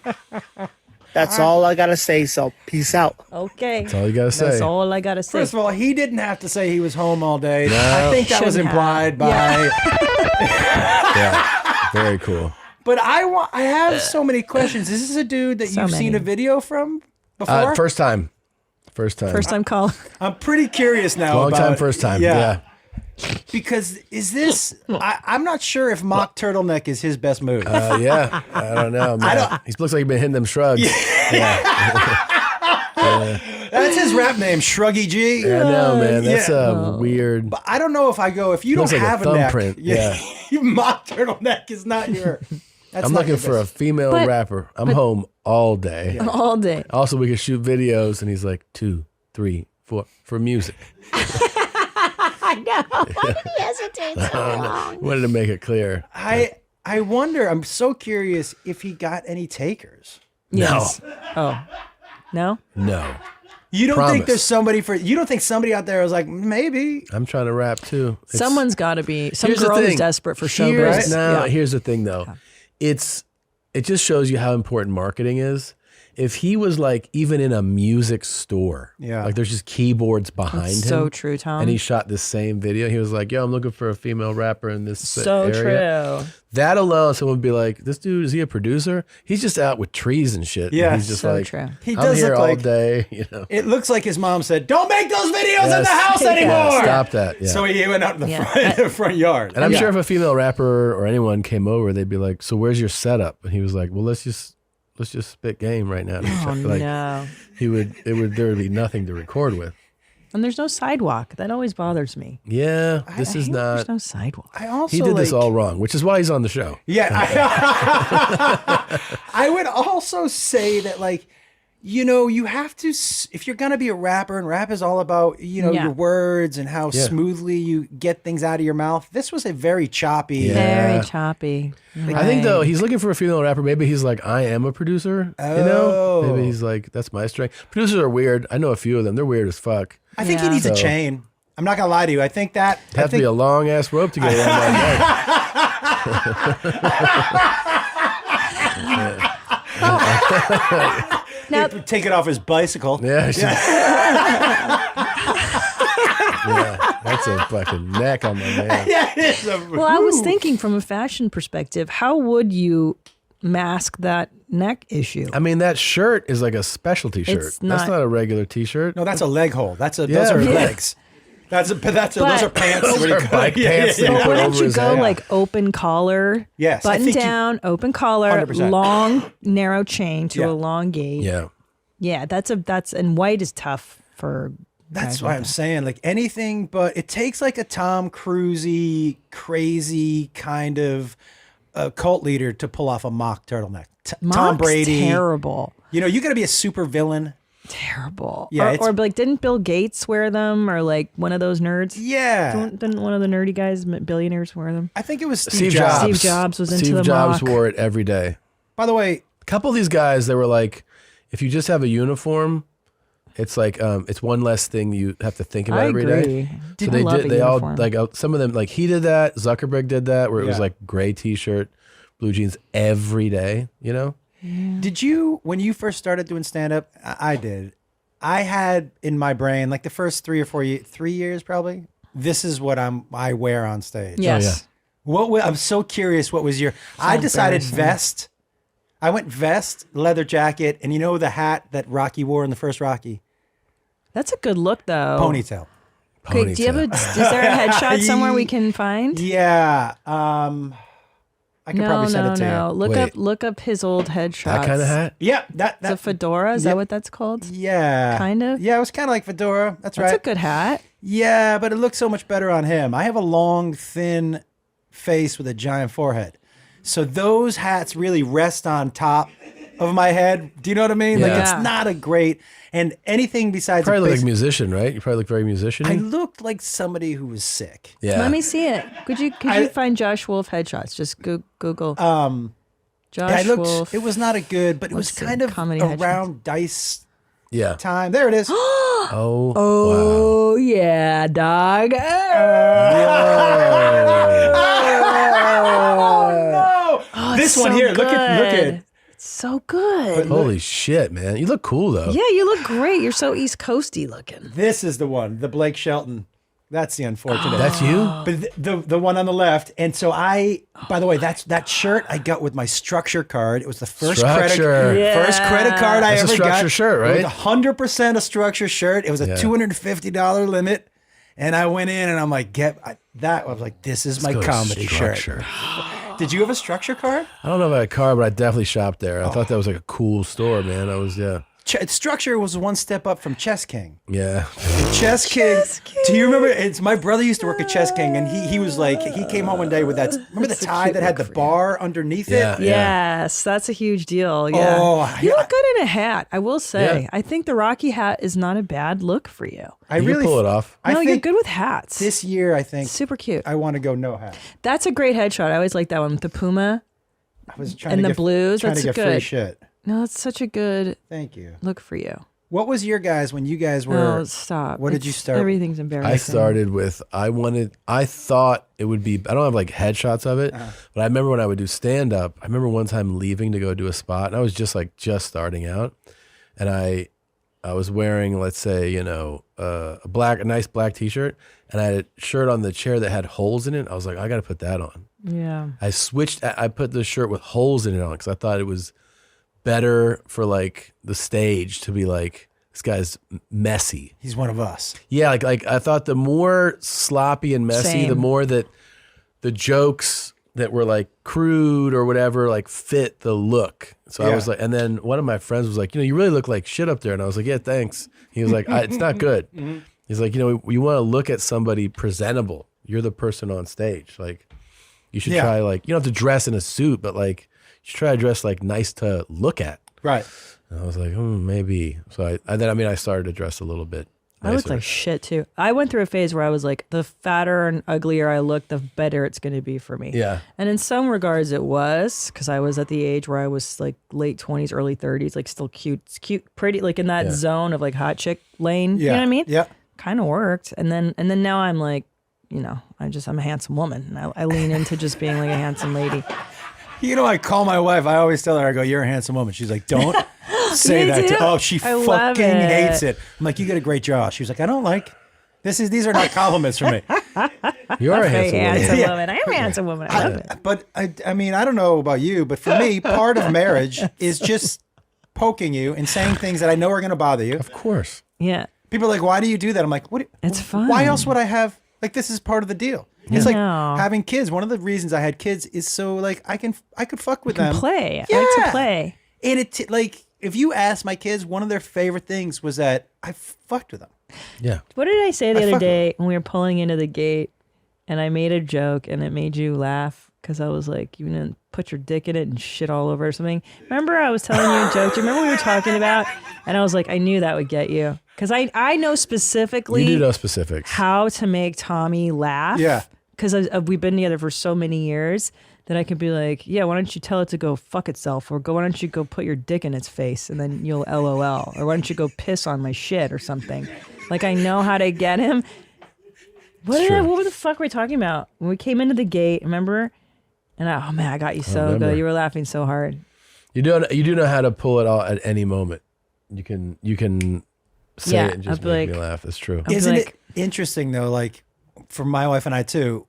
that's all I gotta say. So peace out. Okay. That's all you gotta say. That's all I gotta say. First of all, he didn't have to say he was home all day. No. I think that was Shouldn't implied by. Yeah. Very cool. But I have so many questions. Is this a dude that So you've seen many. a video from before? First time. First time call. I'm pretty curious now. Long about, time, first time. Yeah. Because is this? I'm not sure if mock turtleneck is his best move. Yeah. I don't know, man. He looks like he's been hitting them shrugs. That's his rap name, Shruggy G. I know, man. That's Yeah. weird. But I don't know if I go if you don't Looks like a have a neck. thumbprint, yeah. mock turtleneck is not your. That's I'm not looking your for a best. female But- rapper. I'm home all day. All day. Also, we can shoot videos, and he's like 2, 3, 4 for music. I know. Why did he hesitate so long? Wanted to make it clear. I wonder. I'm so curious if he got any takers. Yes. Oh. No? No. You don't Promise. think there's somebody for? You don't think somebody out there was like maybe? I'm trying to rap too. It's- Someone's got to be. Some Here's the girl who's thing. desperate for Here's- showbiz. No, Yeah. here's the thing though. It just shows you how important marketing is. If he was like even in a music store, like there's just keyboards behind That's him. so true, Tom. And he shot this same video. He was like, "Yo, I'm looking for a female rapper in this So area." true. That alone, someone would be like, "This dude, is he a producer? He's just out with trees and shit." Yeah, and he's just so like, true. He "I'm does here look all like- day." You know, It looks like his mom said, "Don't make those videos in Yes. the house Yeah, anymore." stop that. Yeah. So he went out in the, Yeah. front, the front yard. And I'm sure if a female rapper or anyone came over, they'd be like, "So where's your setup?" And he was like, "Well, let's just spit game right now." Oh, like no. there would be nothing to record with. And there's no sidewalk. That always bothers me. Yeah, this is not. There's no sidewalk. I also He did this like- all wrong, which is why he's on the show. Yeah, I would also say that, like, you know, you have to, if you're gonna be a rapper, and rap is all about, you know, Yeah. your words and how Yeah. smoothly you get things out of your mouth. This was a very choppy. Yeah. Very choppy. I think though he's looking for a female rapper. Maybe he's like, I am a producer. You know, Oh. maybe he's like, that's my strength. Producers are weird. I know a few of them. They're weird as fuck. I think he Yeah. needs a So- chain. I'm not gonna lie to you. I think that. It'd have to be a long ass rope to get around that Now, take it off his bicycle. neck. Yeah, yeah, that's a fucking neck on my man. Yeah, it's a, well, I was thinking from a fashion perspective, how would you mask that neck issue? I mean, that shirt is like a specialty shirt. It's That's not- not a regular t-shirt. No, that's a leg hole. Those Yeah. are Yeah. legs. Those are pants. Those are bike pants that you But put wouldn't over you his go head. like open collar, Yes, I button think you- down, open collar, 100%. long narrow chain to Yeah. elongate? Yeah. Yeah, that's and white is tough for. That's guys why like I'm that. saying, like, anything, but it takes like a Tom Cruise-y, crazy kind of cult leader to pull off a mock turtleneck. Tom Mock's Brady. terrible. You know, you got to be a super villain. Terrible. Yeah, or like, didn't Bill Gates wear them, or like one of those nerds? Yeah. Didn't one of the nerdy guys, billionaires, wear them? I think it was Steve Jobs. Steve Jobs was into Steve the Jobs mock. wore it every day. By the way, a couple of these guys, they were like, if you just have a uniform, it's like it's one less thing you have to think about every day. So they all like some of them, like he did that. Zuckerberg did that, where it was like gray t-shirt, blue jeans every day. You know. Yeah. Did you, when you first started doing stand-up? I did. I had in my brain, like the first 3 or 4 years, 3 years probably, this is what I wear on stage. Yes. I'm so curious, what was your, I decided embarrassing. vest. I went vest, leather jacket, and you know the hat that Rocky wore in the first Rocky? That's a good look, though. Ponytail. Okay, do you have is there a headshot somewhere we can find? Yeah. I could probably send it to you. Look up his old headshots. That kind of hat? Yeah, that It's a fedora. Is that what that's called? Yeah. Kind of? Yeah, it was kind of like fedora. That's right. That's a good hat. Yeah, but it looks so much better on him. I have a long, thin face with a giant forehead. So those hats really rest on top of my head. Do you know what I mean? Yeah. Like, it's not a great, and anything besides Probably a look like a basic- musician, right? You probably look very musician. I looked like somebody who was sick. Yeah. Let me see it. Could you find Josh Wolf headshots? Just Google. Josh I looked, Wolf. it was not a good, but it was Let's see, kind of comedy around Dice Yeah. time. There it is. Oh. Oh yeah, dog. Oh, this one so here. Look at good. It's so good. Holy shit, man! You look cool though. Yeah, you look great. You're so East Coasty looking. This is the one, the Blake Shelton. That's the unfortunate. That's you? But the one on the left. And so by the way, that shirt I got with my structure card. It was the first credit card I That's ever a got. structure shirt, right? It was 100% a structure shirt. It was a $250 limit. And I went in and I'm like, I was like, this is my comedy shirt. Did you have a structure card? I don't know about a car, but I definitely shopped there. I thought that was like a cool store, man. I was, Structure was one step up from Chess King. Yeah. Chess King. Do you remember? It's my brother used to work at Chess King, and he was like, he came home one day with that. Remember the tie that had the bar underneath it? Yes, that's a huge deal. Yeah. Oh, you look good in a hat. I will say. Yeah. I think the Rocky hat is not a bad look for you. You can pull it off. No, you're good with hats. This year, I think super cute. I want to go no hat. That's a great headshot. I always like that one with the Puma. I was trying and to the get, blues. Trying That's to get good. free shit. No, that's such a good. Thank you. Look for you. What was your guys when you guys were? Oh, stop! What did you start? Everything's embarrassing. I started with I thought it would be. I don't have like headshots of it, but I remember when I would do stand up. I remember one time leaving to go do a spot, and I was just starting out, and I was wearing, let's say, a nice black t-shirt, and I had a shirt on the chair that had holes in it. I was like, I got to put that on. Yeah. I put the shirt with holes in it on because I thought it was better for like the stage to be like, this guy's messy. He's one of us. Yeah, like I thought the more sloppy and messy, Same. the more that the jokes that were like crude or whatever like fit the look. So I was like, and then one of my friends was like, you really look like shit up there. And I was like, yeah, thanks. He was like, it's not good. He's like, you want to look at somebody presentable. You're the person on stage. Like, you should try like, you don't have to dress in a suit, but like, you should try to dress like nice to look at. Right. And I was like, maybe. So I started to dress a little bit I look nicer. like shit too. I went through a phase where I was like, the fatter and uglier I look, the better it's going to be for me. Yeah. And in some regards it was, because I was at the age where I was like late 20s, early 30s, like still cute, pretty, like in that zone of like hot chick lane. You know what I mean? Yeah. Kind of worked. And then now I'm like, I'm a handsome woman. And I lean into just being like a handsome lady. I call my wife. I always tell her, I go, you're a handsome woman. She's like, don't say that. She love fucking it. hates it. I'm like, you got a great jaw. She was like, I don't like. These are not compliments for me. You're a handsome woman. woman. I am a handsome woman. I love it. But I mean, I don't know about you, but for me, part of marriage is just poking you and saying things that I know are going to bother you. Of course. Yeah. People are like, why do you do that? I'm like, what? It's fun. Why else would I have? Like, this is part of the deal. It's like No. having kids. One of the reasons I had kids is so like I could fuck with them. Play. Yeah. I like to play. And like if you ask my kids, one of their favorite things was that I fucked with them. Yeah. What did I say the I other fuck day when we were pulling into the gate and I made a joke and it made you laugh? Because I was like, put your dick in it and shit all over or something. Remember I was telling you a joke? Do you remember we were talking about? And I was like, I knew that would get you. Because I know specifically. You do know specifics. How to make Tommy laugh. Yeah. Because we've been together for so many years that I could be like, yeah, why don't you tell it to go fuck itself? Or why don't you go put your dick in its face and then you'll LOL. Or why don't you go piss on my shit or something? Like, I know how to get him. What the fuck were we talking about? When we came into the gate, remember? And oh man, I got you so good. You were laughing so hard. You do know how to pull it out at any moment. You can say it and just make me laugh. That's true. Isn't it interesting though? Like for my wife and I too,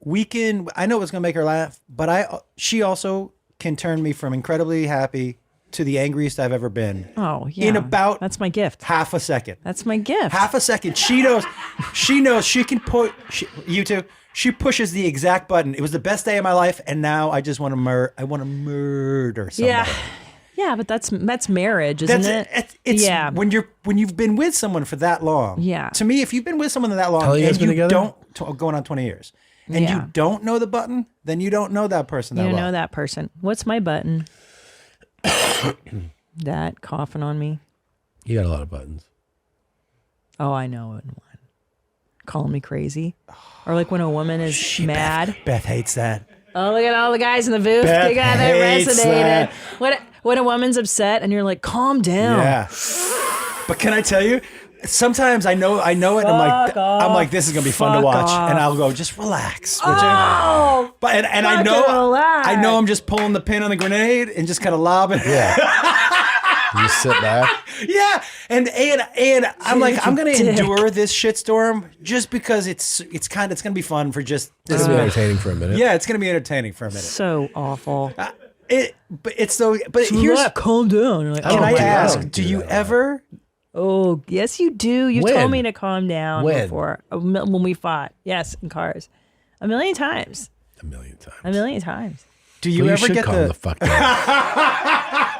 I know what's gonna make her laugh, but she also can turn me from incredibly happy to the angriest I've ever been. Oh yeah. In about that's my gift. Half a second. That's my gift. Half a second. She knows she can put you two. She pushes the exact button. It was the best day of my life, and now I just want to murder somebody. Yeah, but that's marriage, isn't it? It's when you've been with someone for that long. Yeah. To me, if you've been with someone that long and you going on 20 years, and you don't know the button, then you don't know that person that well. You don't know that person. What's my button? That coughing on me. You got a lot of buttons. Oh, I know it. Calling me crazy, or like when a woman is mad. Beth hates that. Oh, look at all the guys in the booth. Beth They got that hates resonated. that. When a woman's upset and you're like, calm down. Yeah. But can I tell you? Sometimes I know it. And I'm like, this is gonna be fun to watch, and I'll go, just relax. But I know I'm just pulling the pin on the grenade and just kind of lobbing. Yeah. You sit back. Yeah, and I'm like, I'm gonna endure this shitstorm just because it's gonna be fun for just. It's gonna be entertaining for a minute. Yeah, it's gonna be entertaining for a minute. So awful. But here's calm down. Like, can I ask? Do you ever? Oh yes, you do. You When? told me to calm down When? before when we fought. Yes, in cars, a million times. A million times. A million times. Do you ever get calm the fuck down.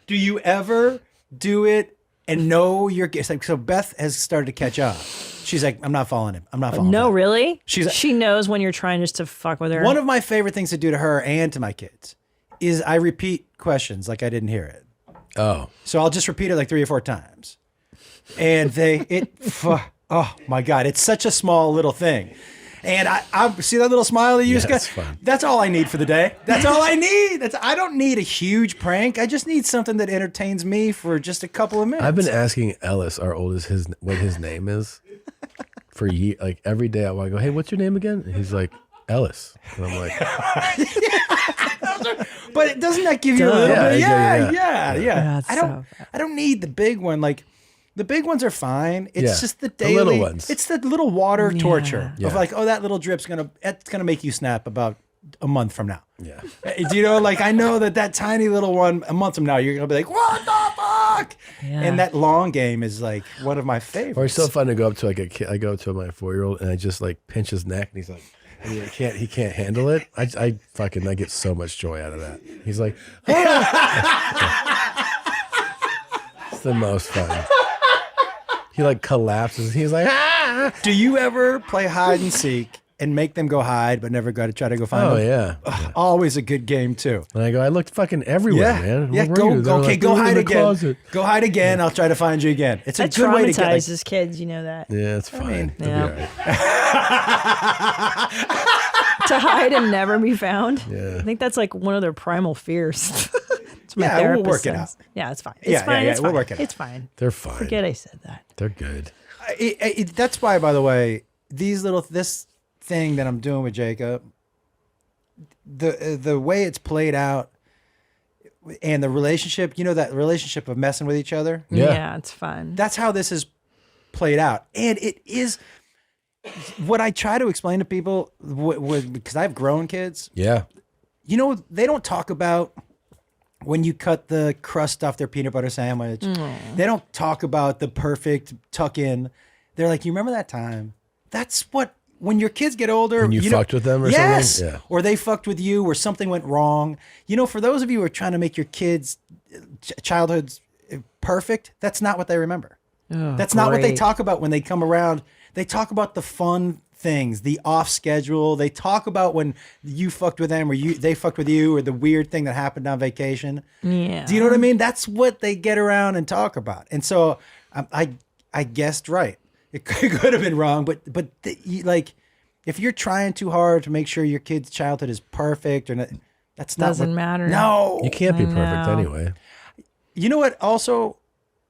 Do you ever do it and know you're like? So Beth has started to catch up. She's like, I'm not following him. I'm not following. No, him. really? She knows when you're trying just to fuck with her. One of my favorite things to do to her and to my kids is I repeat questions like I didn't hear it. Oh. So I'll just repeat it like 3 or 4 times, and oh my God, it's such a small little thing. And I see that little smile that you just got. Fun. That's all I need for the day. That's all I need. I don't need a huge prank. I just need something that entertains me for just a couple of minutes. I've been asking Ellis, our oldest, what his name is for years. Like every day I want to go, hey, what's your name again? And he's like, Ellis. And I'm like, but doesn't that give you a little bit? Yeah. Yeah, I don't need the big one. Like the big ones are fine. It's just the daily. The little ones. It's the little water torture of like, oh, that little drip's gonna make you snap about a month from now. Yeah. Do you know? Like I know that tiny little one a month from now you're gonna be like, what the fuck? Yeah. And that long game is like one of my favorites. or it's so fun to go up to like a kid. I go up to my 4-year-old and I just like pinch his neck and he's like, he can't handle it. I get so much joy out of that. He's like, it's the most fun. He like collapses. He's like, ah! Do you ever play hide and seek and make them go hide, but never go to try to go find them? Oh yeah. Ugh, always a good game too. And I go, I looked fucking everywhere, man. Yeah, Where were you? They're like, go "They're in hide the again. closet." Go hide again. I'll try to find you again. It's a That good way to get. Like, traumatizes kids. You know that. Yeah, it's fine. It'll be all right. To hide and never be found. Yeah. I think that's like one of their primal fears. It's my Yeah, we'll therapist work it says. out. Yeah, it's fine. Yeah, It's fine. yeah, It's we'll fine. work it out. It's fine. They're fine. Forget I said that. They're good. That's why, by the way, this thing that I'm doing with Jacob, the way it's played out, and the relationship, that relationship of messing with each other. Yeah, it's fun. That's how this is played out, and it is what I try to explain to people because I have grown kids. Yeah. They don't talk about when you cut the crust off their peanut butter sandwich. They don't talk about the perfect tuck in. They're like, you remember that time? That's what, when your kids get older. When you fucked with them or yes, something? Yeah. Or they fucked with you or something went wrong. For those of you who are trying to make your kids' childhoods perfect, that's not what they remember. Oh, that's not what they great. talk about when they come around. They talk about the fun things, the off schedule. They talk about when you fucked with them or they fucked with you, or the weird thing that happened on vacation. Yeah. Do you know what I mean? That's what they get around and talk about. And so I guessed right. It could have been wrong, but like, if you're trying too hard to make sure your kid's childhood is perfect, or not, that's not Doesn't matter. No, You can't be perfect anyway. You know what? Also,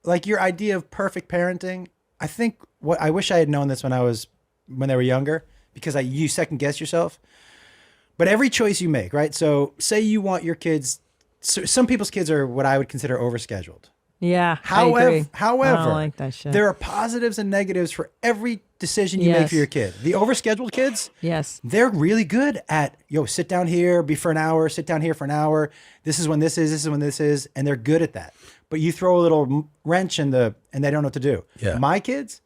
like, your idea of perfect parenting. I think what I wish I had known this when they were younger, because you second guess yourself. But every choice you make, right? So say you want your kids. So some people's kids are what I would consider overscheduled. Yeah. However, I don't like that shit. there are positives and negatives for every decision you make for your kid. The overscheduled kids, they're really good at, sit down here, be for an hour, sit down here for an hour. This is when this is when this is. And they're good at that. But you throw a little wrench and they don't know what to do. Yeah. My kids,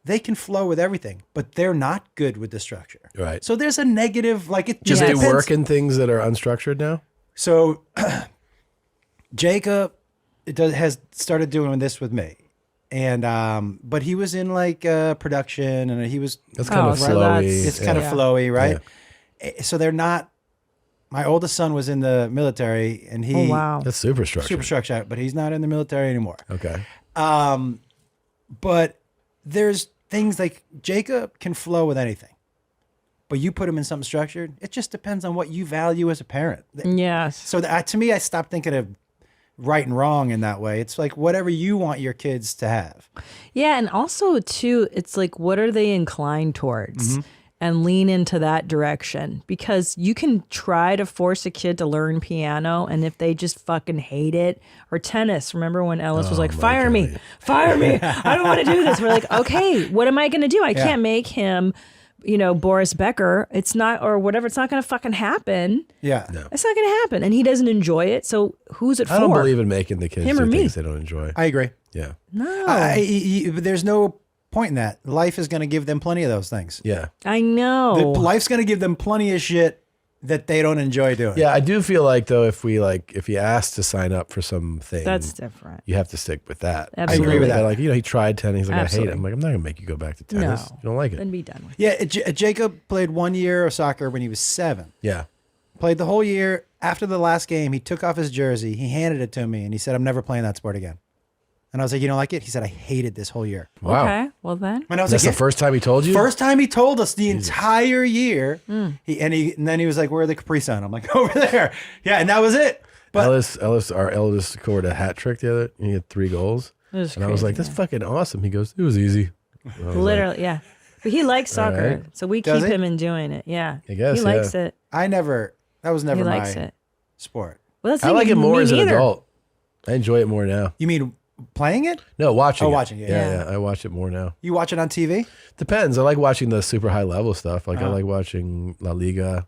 they can flow with everything, but they're not good with the structure. Right. So there's a negative, like, it Do just they depends. work in things that are unstructured now? So Jacob has started doing this with me. And but he was in like production, and he was That's kind of flowy. It's kind of flowy, right? So they're not. My oldest son was in the military, and he That's super structured. but he's not in the military anymore. Okay. But there's things like Jacob can flow with anything, but you put him in something structured. It just depends on what you value as a parent. Yes. So to me, I stopped thinking of right and wrong in that way. It's like whatever you want your kids to have. Yeah, and also too, it's like, what are they inclined towards? Mm-hmm. And lean into that direction, because you can try to force a kid to learn piano, and if they just fucking hate it, or tennis. Remember when Ellis was like, fire me, I don't want to do this. We're like, okay, what am I going to do? I can't make him, Boris Becker. It's not, or whatever. It's not going to fucking happen. Yeah. No. It's not going to happen. And he doesn't enjoy it. So who's it for? I don't believe in making the kids Him do or me? things they don't enjoy. I agree. Yeah. No. There's no point in that. Life is going to give them plenty of those things. Yeah. I know. Life's going to give them plenty of shit that they don't enjoy doing. Yeah, I do feel like, though, if you ask to sign up for something, That's different. You have to stick with that. Absolutely. I agree with that. Like, he tried tennis. He's like, I hate Absolutely. it. I'm like, I'm not going to make you go back to tennis. No. You don't like it. Then be done with it. Yeah, Jacob played 1 year of soccer when he was 7. Yeah. Played the whole year. After the last game, he took off his jersey. He handed it to me, and he said, I'm never playing that sport again. And I was like, you don't like it? He said, I hated this whole year. Wow. Okay, well then. And I was That's like, the first time he told you? First time he told us the entire year. And then he was like, where are the Capri Sun? I'm like, over there. Yeah, and that was it. But Ellis, our eldest, scored a hat trick the other. He had 3 goals. And I was like, that's fucking awesome. He goes, it was easy. I was Literally, like, yeah. But he likes soccer, right. so we Does keep he? him in doing it. Yeah, I guess, he likes it. that was never He my likes it. sport. Well, that's I the like thing, it more me as an neither. adult. I enjoy it more now. You mean playing it? No, watching it. Watching it. Yeah, I watch it more now. You watch it on TV? Depends. I like watching the super high level stuff. Like I Uh-huh. like watching La Liga,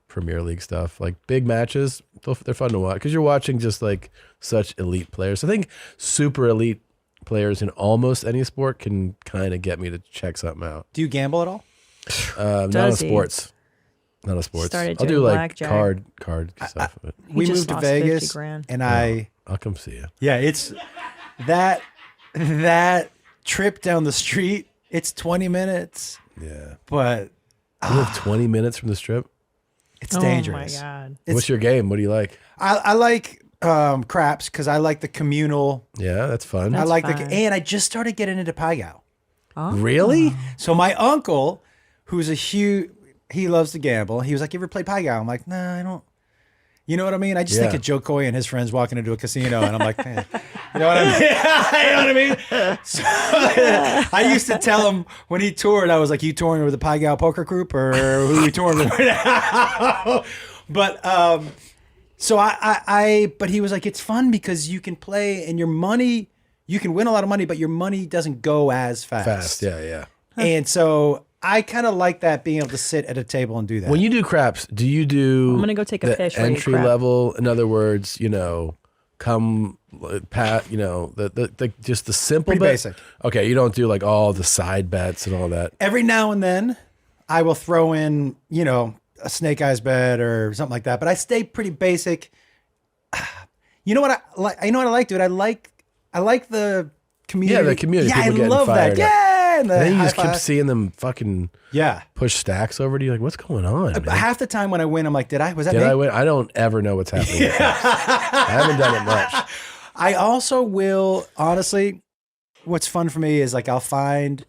Premier League stuff. Like big matches, they're fun to watch because you're watching just like such elite players. I think super elite players in almost any sport can kind of get me to check something out. Do you gamble at all? Not on sports. Not on sports. Started I'll do doing like blackjack. card stuff. But We just moved to lost 50 Vegas, grand. and I'll come see you. Yeah, it's that trip down the street. It's 20 minutes. Yeah, but you live 20 minutes from the strip. It's dangerous. Oh my god! What's your game? What do you like? I like craps because I like the communal. Yeah, that's fun. I like fun. and I just started getting into Pai Gow. Oh. Really? So my uncle, who's he loves to gamble. He was like, "You ever play Pai Gow?" I'm like, "Nah, I don't." You know what I mean? I just think of Joe Coy and his friends walking into a casino, and I'm like, eh. You know what I mean? You know what I mean? So, I used to tell him when he toured, I was like, "You touring with the Pai Gow poker group, or who are you touring with right now?" But but he was like, "It's fun because you can play, and your money, you can win a lot of money, but your money doesn't go as fast." Yeah. And so I kind of like that, being able to sit at a table and do that. When you do craps, do you do I'm gonna go take a the fish while you entry crap. level? In other words, come pat, the just the simple Pretty bet? basic. Okay, you don't do like all the side bets and all that. Every now and then, I will throw in, a snake eyes bet or something like that. But I stay pretty basic. You know what I like? You know what I like, dude? I like the community. Yeah, the community. Yeah, People I getting love that. fired up. and then you high just keep five. seeing them fucking push stacks over to you. Like, what's going on? Man? Half the time when I win, I'm like, was that Did me? I win? I don't ever know what's happening. I haven't done it much. I also will, honestly, what's fun for me is like I'll find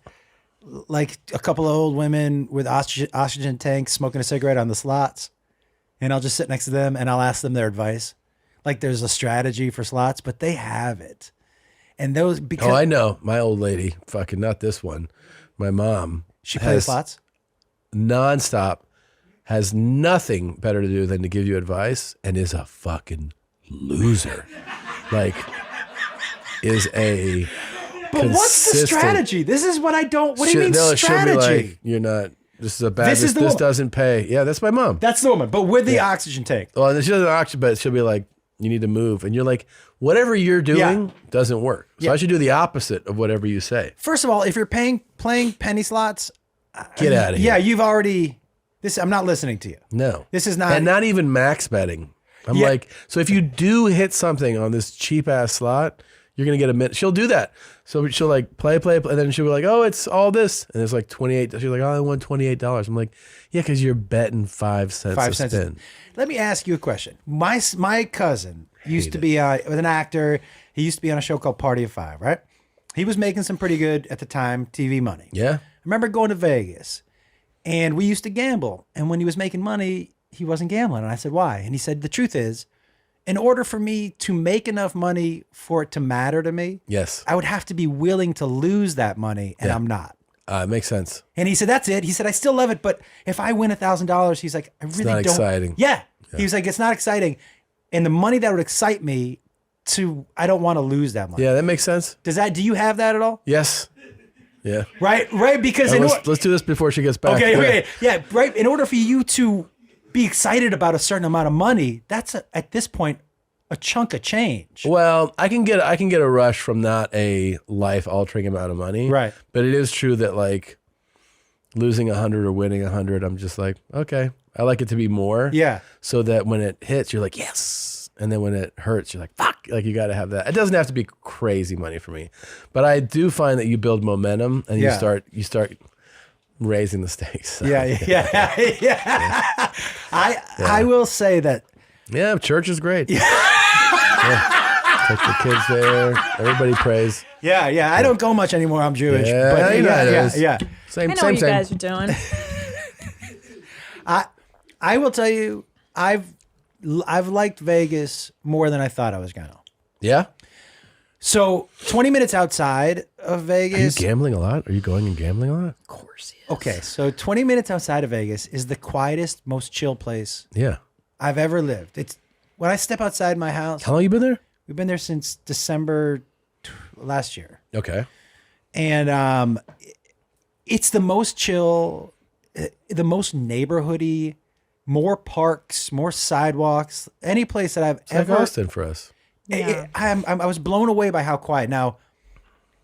like a couple of old women with oxygen tanks smoking a cigarette on the slots, and I'll just sit next to them and I'll ask them their advice. Like there's a strategy for slots, but they have it. And those because I know my old lady, fucking not this one. My mom, she plays slots nonstop, has nothing better to do than to give you advice, and is a fucking loser. Like, is a. But what's the strategy? This is what I don't. What do you mean strategy? She'll be like, you're not. This is a bad. This doesn't pay. Yeah, that's my mom. That's the woman, but with the oxygen tank. Well, she doesn't oxygen, but she'll be like, you need to move, and you're like, whatever you're doing doesn't work. So I should do the opposite of whatever you say. First of all, if you're playing penny slots, get out of here. Yeah, you've already. I'm not listening to you. No, this is not, and not even max betting. I'm like, so if you do hit something on this cheap ass slot, you're gonna get a minute. She'll do that. So she'll like play, and then she'll be like, oh, it's all this, and it's like $28. She's like, oh, I won $28. I'm like, yeah, because you're betting 5 cents a spin. Let me ask you a question. My cousin used to be with an actor. He used to be on a show called Party of Five, right? He was making some pretty good at the time TV money. Yeah. I remember going to Vegas, and we used to gamble. And when he was making money, he wasn't gambling. And I said, why? And he said, the truth is, in order for me to make enough money for it to matter to me, yes, I would have to be willing to lose that money, and I'm not. It makes sense. And he said, that's it. He said, I still love it, but if I win $1,000, he's like, I really don't. It's not exciting. Yeah. He was like, it's not exciting. And the money that would excite me I don't want to lose that money. Yeah, that makes sense. Do you have that at all? Yes. Yeah. Right, because let's do this before she gets back. Okay. Yeah, right. In order for you to be excited about a certain amount of money, that's at this point a chunk of change. Well, I can get a rush from not a life altering amount of money. Right. But it is true that like losing 100 or winning 100, I'm just like, okay, I like it to be more. Yeah. So that when it hits, you're like, yes. And then when it hurts, you're like, fuck. Like you got to have that. It doesn't have to be crazy money for me, but I do find that you build momentum and you start raising the stakes. So, yeah. I will say that. Yeah, church is great. Take the kids there. Everybody prays. Yeah. I don't go much anymore. I'm Jewish. Yeah, but yeah. I know what you guys are doing. I will tell you, I've liked Vegas more than I thought I was gonna. Yeah. So 20 minutes outside of Vegas. Are you gambling a lot? Are you going and gambling a lot? Of course, yes. Okay, so 20 minutes outside of Vegas is the quietest, most chill place. Yeah. I've ever lived. It's when I step outside my house. How long you been there? We've been there since December last year. Okay. And it's the most chill, the most neighborhoody, more parks, more sidewalks, any place that I've ever. Like Austin for us. Yeah. I was blown away by how quiet. Now,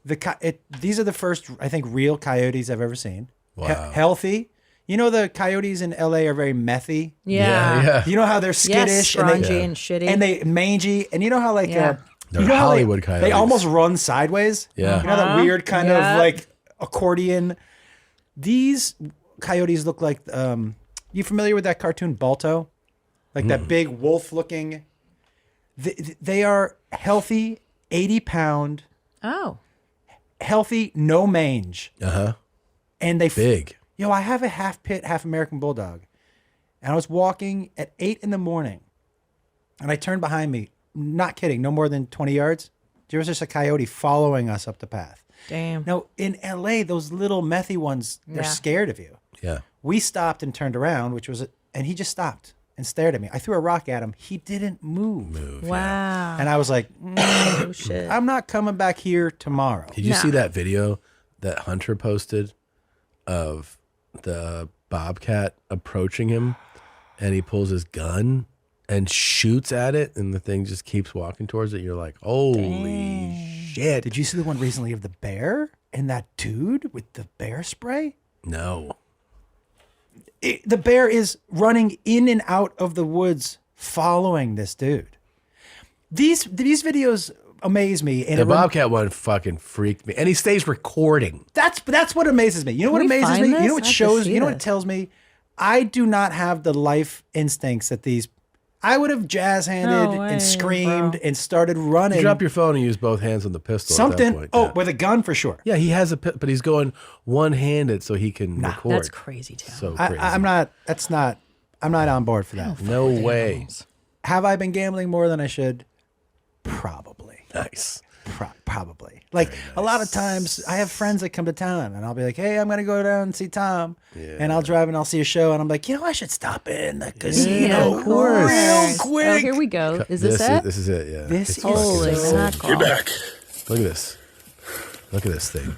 these are the first, I think, real coyotes I've ever seen. Wow. Healthy. You know the coyotes in LA are very methy. Yeah. You know how they're skittish and shitty, and they mangy, and you know how like They're you know Hollywood how coyotes. they almost run sideways. Yeah. You know that weird kind of like accordion. These coyotes look like. You familiar with that cartoon Balto? Like that big wolf looking. They are healthy, 80-pound. Oh. Healthy, no mange. And they big. I have a half pit, half American bulldog. And I was walking at 8 a.m. and I turned behind me, not kidding, no more than 20 yards. There was just a coyote following us up the path. Damn. Now, in LA, those little methy ones, they're scared of you. Yeah. We stopped and turned around, and he just stopped and stared at me. I threw a rock at him. He didn't move. Wow. And I was like, oh, shit. I'm not coming back here tomorrow. Did you see that video that Hunter posted of the bobcat approaching him, and he pulls his gun and shoots at it, and the thing just keeps walking towards it? You're like, holy shit. Did you see the one recently of the bear and that dude with the bear spray? No. The bear is running in and out of the woods following this dude. These videos amaze me. And The Bobcat one fucking freaked me. And he stays recording. That's what amazes me. You know what Can we amazes find me? You know this? what I have to shows, see you know what it this. tells me? I do not have the life instincts that these, I would have jazz handed No way, and screamed bro. and started running. You drop your phone and use both hands on the pistol. Something. At that point. Oh, yeah. with a gun for sure. Yeah, he has but he's going one-handed so he can record. That's crazy, too. So crazy. I'm not on board for that. No way. Have I been gambling more than I should? Probably. Nice. Probably. Like a lot of times I have friends that come to town and I'll be like, hey, I'm going to go down and see Tom. Yeah. And I'll drive and I'll see a show and I'm like, I should stop in the casino of course. real quick. Oh, here we go. Is this it? This is it, yeah. This It's is Holy so- mackerel. You're back. Look at this. Look at this thing.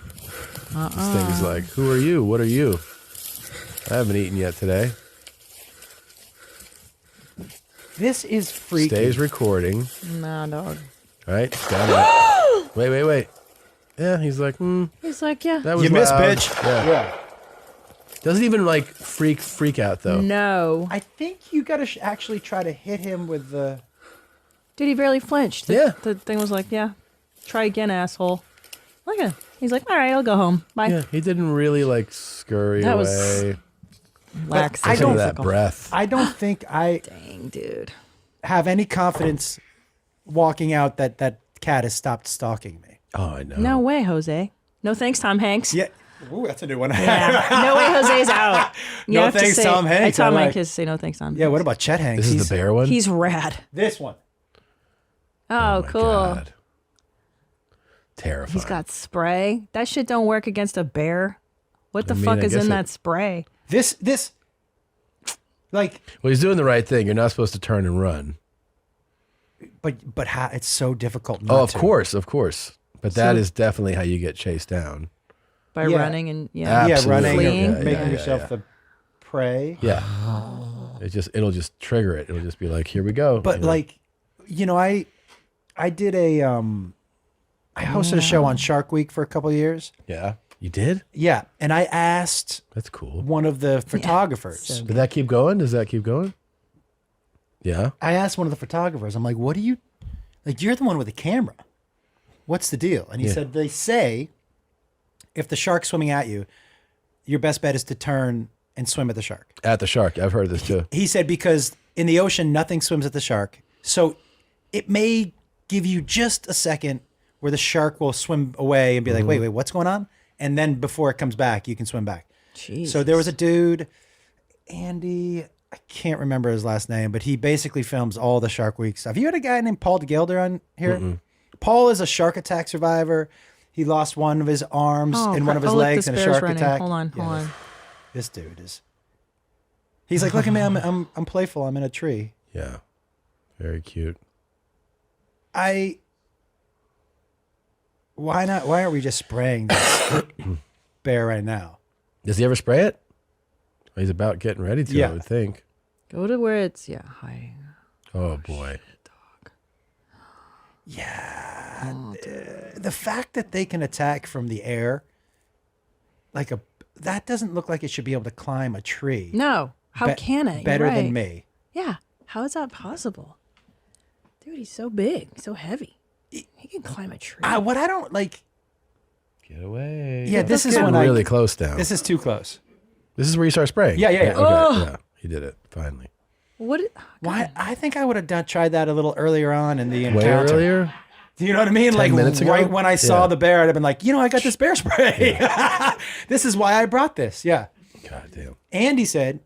This thing is like, who are you? What are you? I haven't eaten yet today. This is freaky. Stays recording. Nah, dog. Right? Got it. Wait. Yeah, he's like, He's like, yeah. that was You missed, loud. bitch. Yeah. Doesn't even like freak out though. No. I think you got to actually try to hit him with the. Dude, he barely flinched. Yeah. The thing was like, yeah, try again, asshole. Look at him. He's like, all right, I'll go home. Bye. Yeah, he didn't really like scurry That was away. Lax. I don't- that breath. I don't think I Dang, dude. have any confidence walking out that that cat has stopped stalking me. Oh, I know. No way, Jose. No thanks, Tom Hanks. Yeah. Ooh, that's a new one. Yeah. No way, Jose's out. You No have to thanks, say, Tom Hanks. Tom I like- Hanks has to say no thanks, Tom. Yeah, what about Chet Hanks? This is the bear one? He's rad. This one. Oh, my cool. God. Terrifying. He's got spray. That shit don't work against a bear. What the I mean, fuck I is guess in it- that spray? This, like, Well, he's doing the right thing. You're not supposed to turn and run. but how, it's so difficult not Oh, of to. course. But that is definitely how you get chased down. By Yeah. running and Absolutely. running, Fleeing. or making yourself the prey. Yeah. It'll just trigger it. It'll just be like, here we go. But You know? like, I did I hosted a show on Shark Week for a couple of years. Yeah. You did? Yeah, and I asked That's cool. one of the photographers. Did that keep going? Does that keep going? Yeah. I asked one of the photographers. I'm like, "What do you like? You're the one with the camera. What's the deal?" And he Yeah. said, "They say if the shark's swimming at you, your best bet is to turn and swim at the shark." At the shark. I've heard this too. He said because in the ocean nothing swims at the shark, so it may give you just a second where the shark will swim away and be like, wait, what's going on? And then before it comes back, you can swim back. Jesus. So there was a dude, Andy, I can't remember his last name, but he basically films all the Shark Week stuff. You had a guy named Paul DeGelder on here? Paul is a shark attack survivor. He lost one of his arms and one of his look, legs this in a bear's shark running. attack. Hold on. This dude is. He's like, look at me, I'm playful. I'm in a tree. Yeah. Very cute. Why not? Why aren't we just spraying this bear right now? Does he ever spray it? He's about getting ready to, Yeah. I would think. Go to where it's hiding. Oh, boy. Yeah. The fact that they can attack from the air, that doesn't look like it should be able to climb a tree. No. How can it? You're Better than right. me. Yeah. How is that possible? Dude, he's so big, so heavy. He can climb a tree. What I don't like. Get away. Yeah, this is getting when really close down. This is too close. This is where you start spraying. Yeah. Okay. Oh. Yeah, he did it finally. What? Why? I think I would have tried that a little earlier on in the Way encounter. earlier. Do you know what I mean? 10 Like minutes ago? right when I saw Yeah. the bear, I'd have been like, I got this bear spray. This is why I brought this. Yeah. God damn. Andy said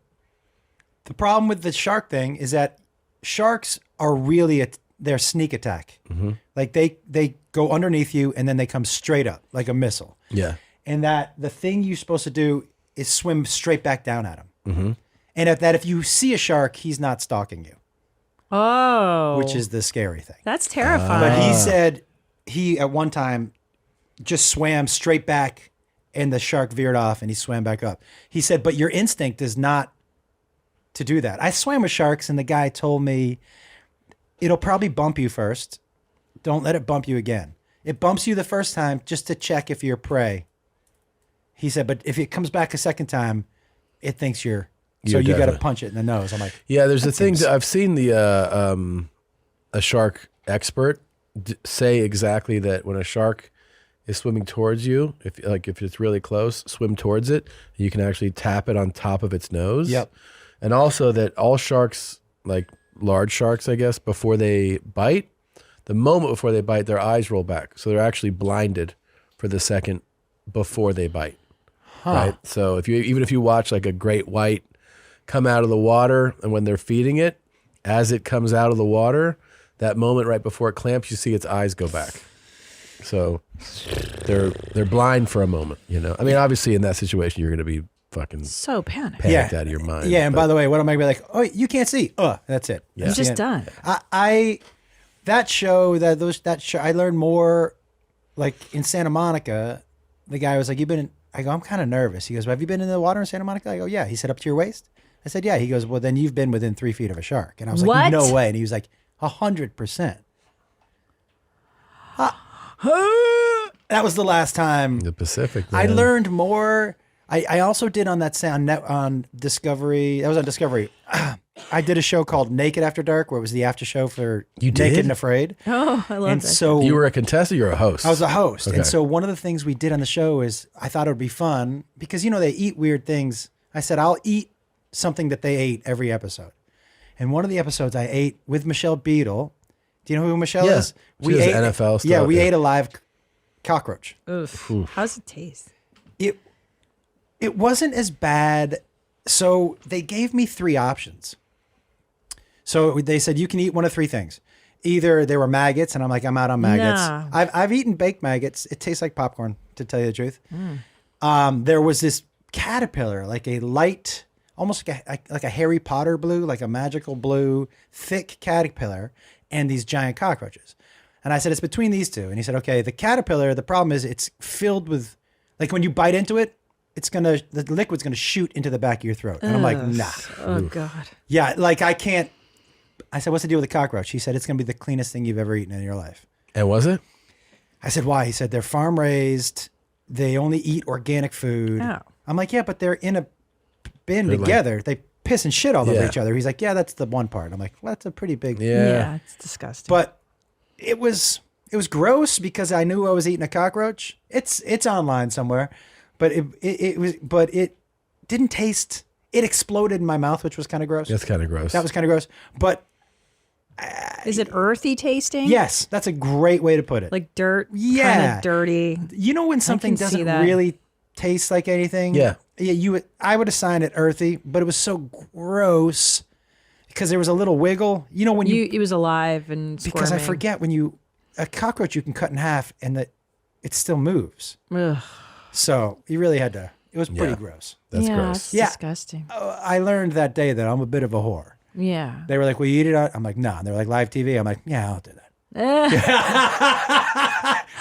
the problem with the shark thing is that sharks are really they're sneak attack. Mm-hmm. Like they go underneath you and then they come straight up like a missile. Yeah. And that the thing you're supposed to do is swim straight back down at him. Mm-hmm. And if you see a shark, he's not stalking you, Oh. which is the scary thing. That's terrifying. But he said he at one time just swam straight back and the shark veered off and he swam back up. He said, but your instinct is not to do that. I swam with sharks and the guy told me it'll probably bump you first. Don't let it bump you again. It bumps you the first time just to check if you're prey. He said, but if it comes back a second time, it thinks so you got to definitely- punch it in the nose. I'm like, Yeah, there's a thing seems- I've seen a shark expert say exactly that when a shark is swimming towards you, if it's really close, swim towards it. You can actually tap it on top of its nose. Yep. And also that all sharks, like large sharks, I guess, before they bite, the moment before they bite, their eyes roll back. So they're actually blinded for the second before they bite. Right? So even if you watch like a great white come out of the water, and when they're feeding it, as it comes out of the water, that moment right before it clamps, you see its eyes go back. So they're blind for a moment, you know. I mean, obviously in that situation, you're going to be fucking so panicked out of your mind. Yeah, and by the way, what am I going to be like? Oh, you can't see. That's it. Yeah. You're just done. That show, I learned more. Like in Santa Monica, the guy was like, "You've been in." I go, "I'm kind of nervous." He goes, "Have you been in the water in Santa Monica?" I go, "Yeah." He said, "Up to your waist?" I said, "Yeah." He goes, "Well, then you've been within 3 feet of a shark." And I was like, What? "No way." And he was like, 100%. That was the last time. The Pacific. I man. learned more. I also did on that on Discovery. That was on Discovery. I did a show called Naked After Dark, where it was the after show for You Naked did? and Afraid. Oh, I love And that. so You were a contestant, you're a host. I was a host. Okay. And so one of the things we did on the show is I thought it would be fun because, you know, they eat weird things. I said, I'll eat something that they ate every episode. And one of the episodes I ate with Michelle Beadle. Do you know who Michelle Yeah. is? She does NFL stuff, Yeah, we yeah. ate a live cockroach. Oof. How's it taste? It wasn't as bad. So they gave me 3 options. So they said, you can eat one of 3 things. Either there were maggots, and I'm like, I'm out on maggots. No. I've eaten baked maggots. It tastes like popcorn, to tell you the truth. There was this caterpillar, like a light, almost like a Harry Potter blue, like a magical blue, thick caterpillar, and these giant cockroaches. And I said, it's between these 2. And he said, okay, the caterpillar, the problem is it's filled with, like when you bite into it, the liquid's gonna shoot into the back of your throat. And I'm like, nah. Oh, God. Yeah, like I can't. I said, what's the deal with the cockroach? He said, it's going to be the cleanest thing you've ever eaten in your life. And was it? I said, why? He said, they're farm raised. They only eat organic food. Oh. I'm like, yeah, but they're in a bin They're like- together. They piss and shit all over Yeah. each other. He's like, yeah, that's the one part. I'm like, well, that's a pretty big. Yeah, it's disgusting. But it was gross because I knew I was eating a cockroach. It's online somewhere, but it didn't taste. It exploded in my mouth, which was kind of gross. That's kind of gross. That was kind of gross. But is it earthy tasting? yes, that's a great way to put it. Like dirt? Yeah. Kind of dirty. You know when something can see doesn't that. really taste like anything? Yeah. Yeah, I would assign it earthy, but it was so gross because there was a little wiggle. You know when It was alive and because I squirming. forget a cockroach you can cut in half and that it still moves. Ugh. So you really had to. It was pretty Yeah. gross. That's yeah, gross. it's Yeah. disgusting. I learned that day that I'm a bit of a whore. Yeah. They were like, "Will you eat it?" I'm like, "No." Nah. They're like, "Live TV." I'm like, "Yeah, I'll do that."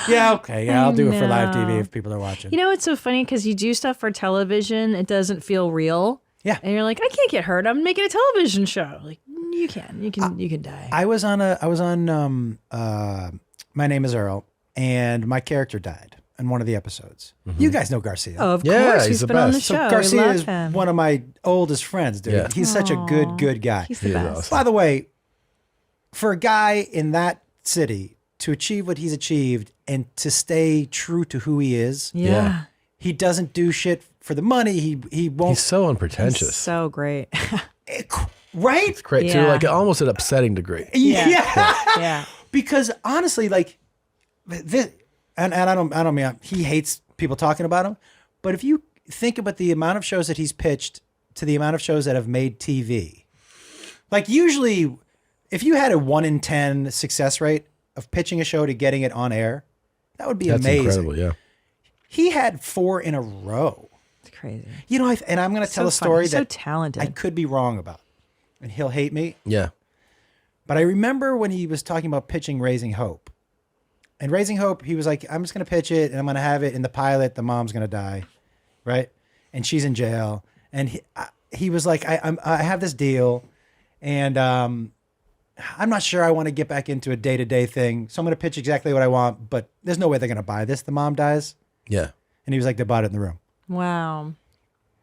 Yeah, okay. Yeah, I'll do it for live TV if people are watching. You know, it's so funny because you do stuff for television. It doesn't feel real. Yeah. And you're like, I can't get hurt. I'm making a television show. Like, you can die. I was on My Name is Earl, and my character died in one of the episodes. You guys know Garcia. Oh, of Yeah, course. he's He's the been on the best. show. So We Garcia love is him. one of my oldest friends, dude. Yeah. He's such a good guy. He's the He is best. awesome. By the way, for a guy in that city to achieve what he's achieved and to stay true to who he is, Yeah. he doesn't do shit for the money. He won't. He's so unpretentious. So great. Right? It's great too, Yeah. like almost an upsetting degree. Yeah. Yeah. Because honestly, like this, and I don't mean he hates people talking about him, but if you think about the amount of shows that he's pitched to the amount of shows that have made TV, like usually, if you had a 1 in 10 success rate of pitching a show to getting it on air, that would be That's amazing. incredible, yeah. He had 4 in a row. It's crazy. You know, and I'm going to tell a So fun. story He's so that talented. I could be wrong about, and he'll hate me. Yeah. But I remember when he was talking about pitching Raising Hope. And Raising Hope, he was like, I'm just going to pitch it and I'm going to have it in the pilot. The mom's going to die, right? And she's in jail. And he was like, I have this deal and I'm not sure I want to get back into a day-to-day thing. So I'm going to pitch exactly what I want, but there's no way they're going to buy this. The mom dies. Yeah. And he was like, they bought it in the room. Wow.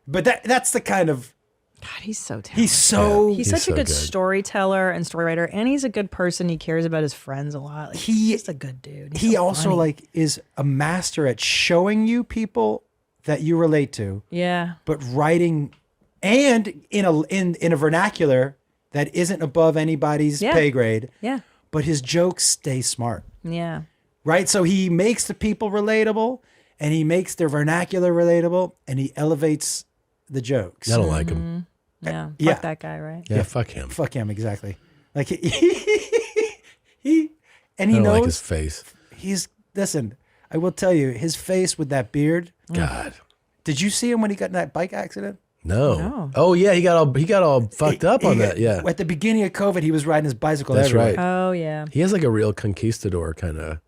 But that's the kind of God, he's so talented. He's such a good storyteller and story writer, and he's a good person. He cares about his friends a lot. Like, he's just a good dude. He's He so also funny. like is a master at showing you people that you relate to. Yeah. But writing and in a vernacular that isn't above anybody's pay grade. Yeah. But his jokes stay smart. Yeah. Right? So he makes the people relatable and he makes their vernacular relatable and he elevates the jokes. I don't like him. Yeah. Yeah. Fuck that guy, right? Yeah, fuck him. Fuck him, exactly. Like he and I he don't knows like his face. Listen, I will tell you, his face with that beard. God. Did you see him when he got in that bike accident? No. Oh yeah, he got all fucked up on that. Yeah. At the beginning of COVID, he was riding his bicycle That's everywhere. right. Oh, yeah. He has like a real conquistador kind of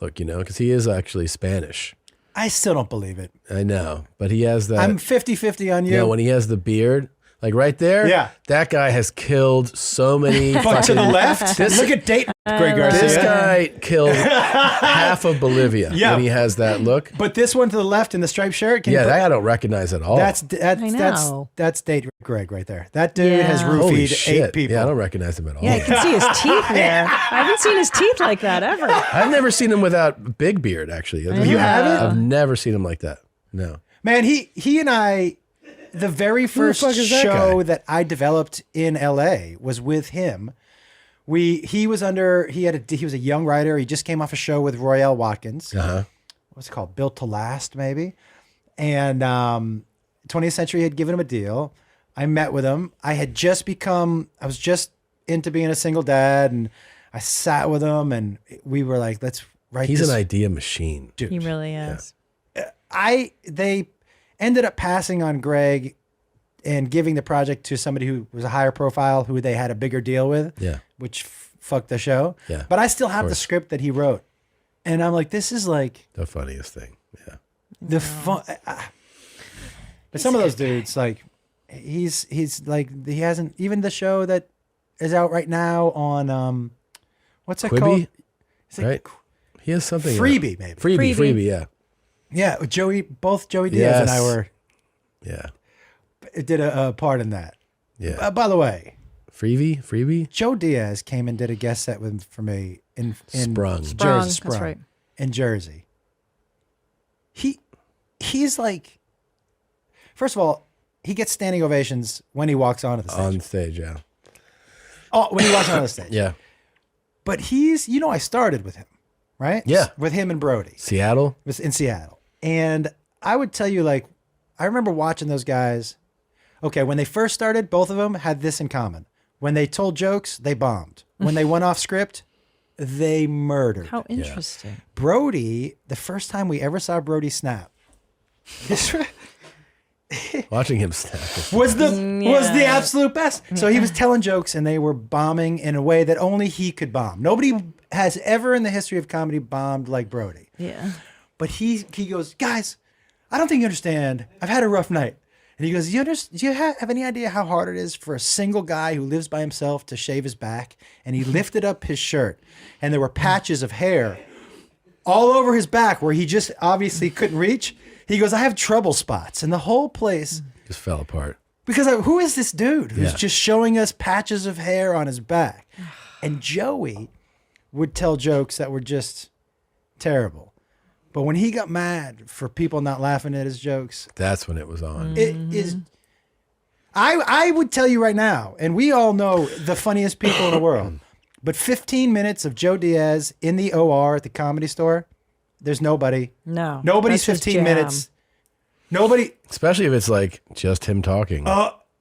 look, because he is actually Spanish. I still don't believe it. I know, but he has that. I'm 50-50 on you. Yeah, when he has the beard, like right there. Yeah. That guy has killed so many. But to the left, look at Dayton. Greg Garcia. This guy killed half of Bolivia when he has that look. But this one to the left in the striped shirt. That I don't recognize at all. That's know. Date Greg right there. That dude has Holy roofied shit. 8 people. Yeah, I don't recognize him at all. Yeah, you can see his teeth there. I haven't seen his teeth like that ever. I've never seen him without big beard, actually. You haven't? I've never seen him like that. No. Man, he and I, the very first fuck is that show guy? that I developed in LA was with him. He was a young writer. He just came off a show with Royale Watkins. What's it called? Built to Last, maybe. And 20th Century had given him a deal. I met with him. I was just into being a single dad, and I sat with him, and we were like, let's write He's this. an idea machine. Dude. He really is. They ended up passing on Greg and giving the project to somebody who was a higher profile, who they had a bigger deal with. Yeah. Which fucked the show. Yeah. But I still have the course. script that he wrote, and I'm like, this is like The funniest thing. Yeah. the fun. But some of those dudes, like, he's like, he hasn't even the show that is out right now on what's it Quibi? called? Is it Right? He has something. Freebie, maybe. Freebie, yeah. Yeah, both Joey Diaz and I Yes. were. Yeah. Did a part in that. Yeah. By the way, Freebie? Joe Diaz came and did a guest set for me in Sprung. Jersey. That's Sprung, right. in Jersey. He's like, first of all, he gets standing ovations when he walks onto the stage. On stage, yeah. Oh, when he walks onto the stage. Yeah. But I started with him, right? Yeah. With him and Brody. Seattle? It was in Seattle. And I would tell you, like, I remember watching those guys. Okay, when they first started, both of them had this in common. When they told jokes, they bombed. When they went off script, they murdered. How interesting. Brody, the first time we ever saw Brody snap, Watching him snap. was the absolute best. So he was telling jokes and they were bombing in a way that only he could bomb. Nobody has ever in the history of comedy bombed like Brody. Yeah. But he goes, guys, I don't think you understand. I've had a rough night. And he goes, do you have any idea how hard it is for a single guy who lives by himself to shave his back? And he lifted up his shirt and there were patches of hair all over his back where he just obviously couldn't reach. He goes, I have trouble spots. And the whole place Just fell apart. Because who is this dude who's Yeah. just showing us patches of hair on his back? And Joey would tell jokes that were just terrible. But when he got mad for people not laughing at his jokes, That's when it was on. it is. I would tell you right now, and we all know the funniest people in the world, but 15 minutes of Joe Diaz in the OR at the Comedy Store, there's nobody. No. Nobody's that's his 15 jam. minutes. Nobody. Especially if it's like just him talking.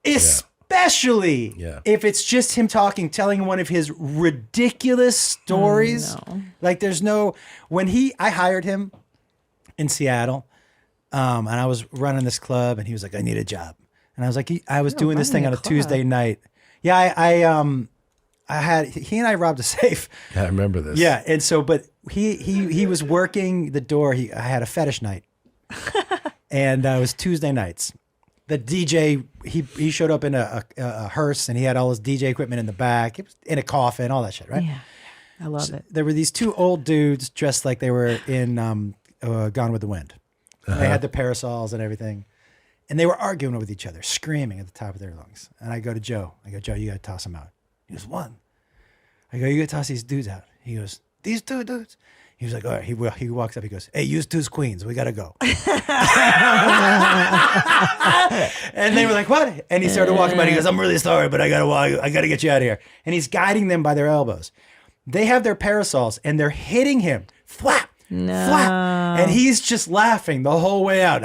Especially if it's just him talking, telling one of his ridiculous stories. Like there's no, I hired him in Seattle, and I was running this club and he was like, I need a job. And I was like, I was doing this thing on a Tuesday night. Yeah. He and I robbed a safe. Yeah, I remember this. Yeah. And so, but he was working the door. I had a fetish night and it was Tuesday nights. The DJ, he showed up in a hearse and he had all his DJ equipment in the back. It was in a coffin, all that shit, right? Yeah. I love it. There were these two old dudes dressed like they were in Gone with the Wind. They had the parasols and everything. And they were arguing with each other, screaming at the top of their lungs. And I go to Joe. I go, Joe, you got to toss them out. He goes, one. I go, you got to toss these dudes out. He goes, these two dudes? He was like, all right. He walks up. He goes, hey, use two's queens. We got to go. And they were like, what? And he started walking by. He goes, I'm really sorry, but I got to get you out of here. And he's guiding them by their elbows. They have their parasols, and they're hitting him. Flap, flap. And he's just laughing the whole way out.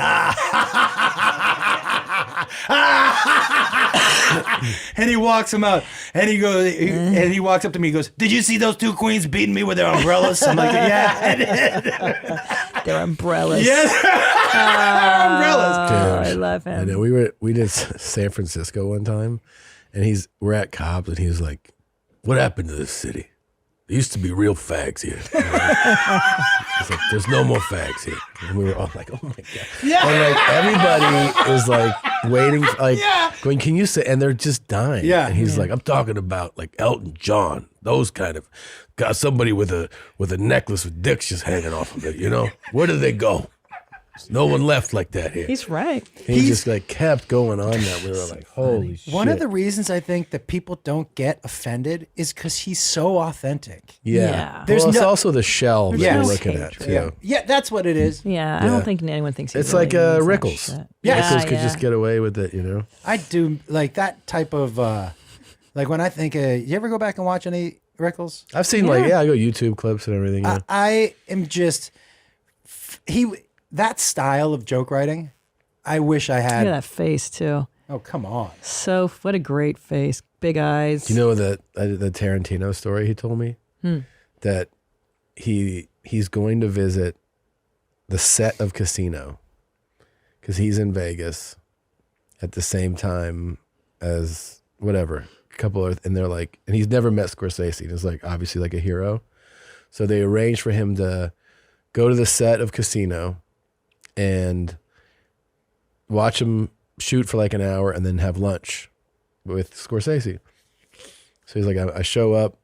And he walks him out, and he goes, and he walks up to me. He goes, "Did you see those two queens beating me with their umbrellas?" I'm like, "Yeah, I did." Their umbrellas. Yes, umbrellas. Dude, I love him. I know we did San Francisco one time, and we're at Cobb's, and he was like, "What happened to this city? There used to be real fags here." He's like, "There's no more fags here." And we were all like, "Oh my God." Yeah. And like everybody is like waiting, like going, "Can you say?" And they're just dying. Yeah. And he's like, "I'm talking about like Elton John, those kind of got somebody with a necklace with dicks just hanging off of it. You know, where do they go? There's no one left like that here." He's right. He just like kept going on that. We were like, "Holy shit!" One of the reasons I think that people don't get offended is because he's so authentic. Yeah. There's It's no- also the shell that Yes. you're looking at too. Yeah, that's what it is. Yeah, I don't think anyone thinks It's really like means that Rickles. shit. Rickles could Yeah. just get away with it, you know. I do like that type of like when I think you ever go back and watch any Rickles? I've seen I go YouTube clips and everything. Yeah. I am just that style of joke writing. I wish I had. Look at that face too. Oh, come on. So what a great face, big eyes. Do you know that the Tarantino story he told me? That he's going to visit the set of Casino because he's in Vegas at the same time as whatever and they're like, and he's never met Scorsese. And it's like obviously like a hero. So they arranged for him to go to the set of Casino and watch him shoot for like an hour and then have lunch with Scorsese. So he's like, I show up,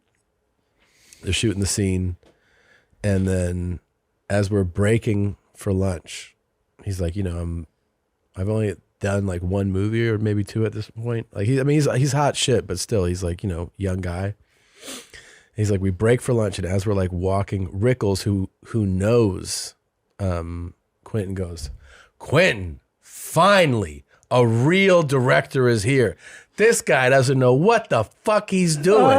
they're shooting the scene, and then as we're breaking for lunch, he's like, I've only done like one movie or maybe two at this point. Like he's hot shit, but still he's like, young guy. He's like, we break for lunch, and as we're like walking, Rickles, who knows Quentin, goes, "Quentin, finally, a real director is here. This guy doesn't know what the fuck he's doing.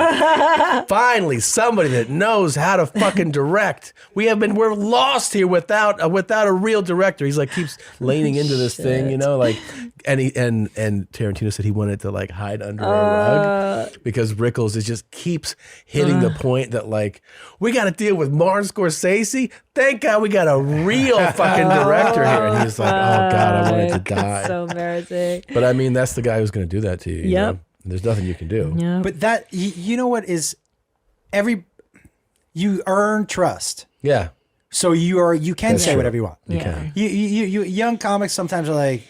Finally, somebody that knows how to fucking direct. We're lost here without a real director." He's like keeps leaning into this thing, like, and Tarantino said he wanted to like hide under a rug because Rickles just keeps hitting the point that like, we got to deal with Martin Scorsese. Thank God we got a real fucking director here. And he's like, oh God, I wanted to die. So embarrassing. But I mean, that's the guy who's going to do that to you. Yep. There's nothing you can do. Yeah. But that you know what is you earn trust. Yeah. So you can That's say true. whatever you want. You can. You young comics sometimes are like,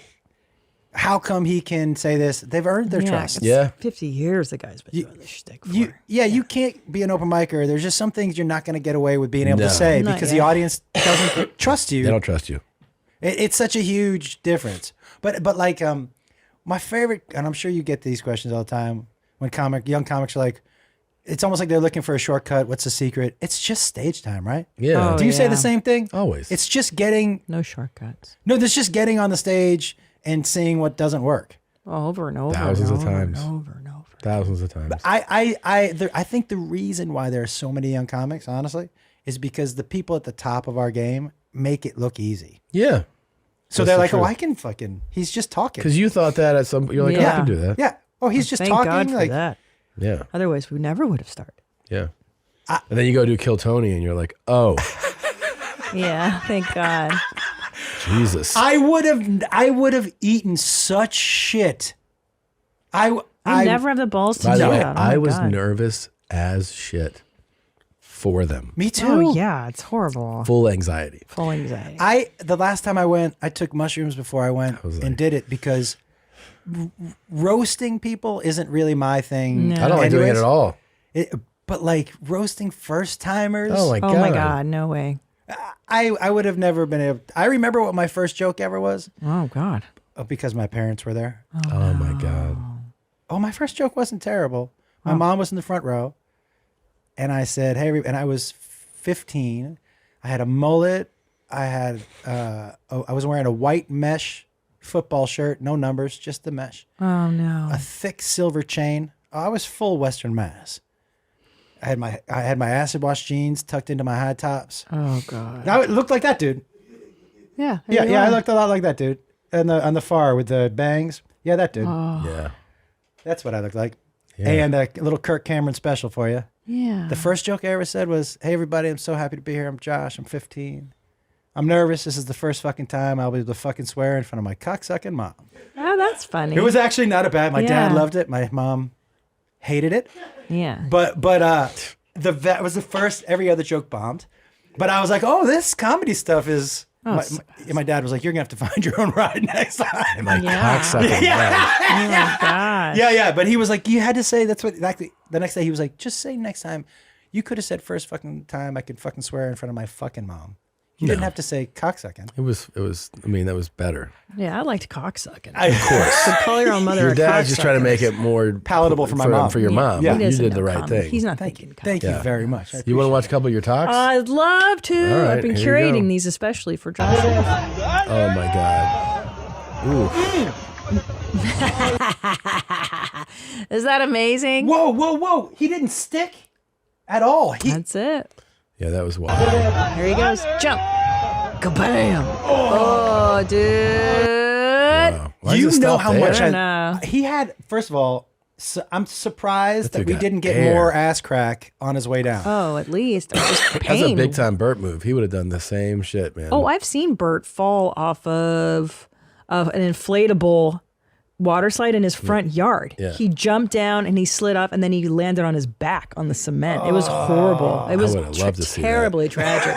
how come he can say this? They've earned their trust. Yeah. 50 years the guy's been doing this shtick for. You can't be an open micer. There's just some things you're not going to get away with being able to say Not because yet. the audience doesn't trust you. They don't trust you. It's such a huge difference. But like my favorite, and I'm sure you get these questions all the time when young comics are like, it's almost like they're looking for a shortcut. What's the secret? It's just stage time, right? Yeah. Do you say the same thing? Always. It's just getting No shortcuts. no. There's just getting on the stage and seeing what doesn't work. Over and over. Thousands and of over times. And over and over. Thousands of times. I think the reason why there are so many young comics, honestly, is because the people at the top of our game make it look easy. Yeah. So That's they're the like, truth. oh, I can fucking. He's just talking. Because you thought that you're like, oh, I can do that. Yeah. Oh, he's just Thank talking. God for like that. Yeah. Otherwise, we never would have started. Yeah. And then you go do Kill Tony and you're like, oh, Yeah, thank God. Jesus. I would have eaten such shit. I never have the balls to By do the way, that. Oh my I was God. nervous as shit for them. Me too. Oh yeah, it's horrible. Full anxiety. Full anxiety. The last time I went, I took mushrooms before I went and did it because roasting people isn't really my thing. No. I don't like doing it at all. But like roasting first timers. Oh my God. Oh my God, no way. I would have never been able. I remember what my first joke ever was. Oh God. because my parents were there. Oh my God. Oh, my first joke wasn't terrible. My mom was in the front row, and I said, "Hey," and I was 15. I had a mullet. I was wearing a white mesh football shirt, no numbers, just the mesh. Oh no. A thick silver chain. Oh, I was full Western Mass. I had my acid wash jeans tucked into my high tops. Oh God. Now it looked like that dude. Yeah. Yeah. I looked a lot like that dude. On the far with the bangs. Yeah, that dude. Oh. Yeah. That's what I looked like. Yeah. And a little Kirk Cameron special for you. Yeah. The first joke I ever said was, "Hey everybody, I'm so happy to be here. I'm Josh. I'm 15. I'm nervous. This is the first fucking time I'll be able to fucking swear in front of my cocksucking mom." Oh, that's funny. It was actually not a bad. My dad Yeah. loved it. My mom hated it. Yeah. But that was the first. Every other joke bombed. But I was like, "Oh, this comedy stuff is." My dad was like, "You're gonna have to find your own ride next time." My cocksucking. Yeah. Oh my gosh. Yeah. But he was like, "You had to say that's what." Exactly. The next day, he was like, "Just say next time." You could have said first fucking time I could fucking swear in front of my fucking mom. You didn't have to say cocksucking. It was. I mean, that was better. Yeah, I liked cocksucking. Of course. So call your own mother Your a dad's just trying to cocksucker. make it more palatable for my mom. For your mom. Yeah. He You doesn't did the know right comedy. thing. He's not thinking comedy. Thank you very much. You want to watch a couple of your talks? I'd love to. All right, I've been here you go. curating these especially for Josh. Oh my God. Ooh. Is that amazing? Whoa. He didn't stick at all. That's it. Yeah, that was wild. Here he goes. Jump. Kabam. Oh, dude. Wow. Why does You it know stop how there? much I know. he had. First of all, I'm surprised That that dude we got didn't get air. more ass crack on his way down. Oh, at least. Just That's a pain. big time Bert move. He would have done the same shit, man. Oh, I've seen Bert fall off of an inflatable water slide in his front yard. Yeah. He jumped down and he slid up and then he landed on his back on the cement. It was horrible. It was would have loved to see that. terribly tragic.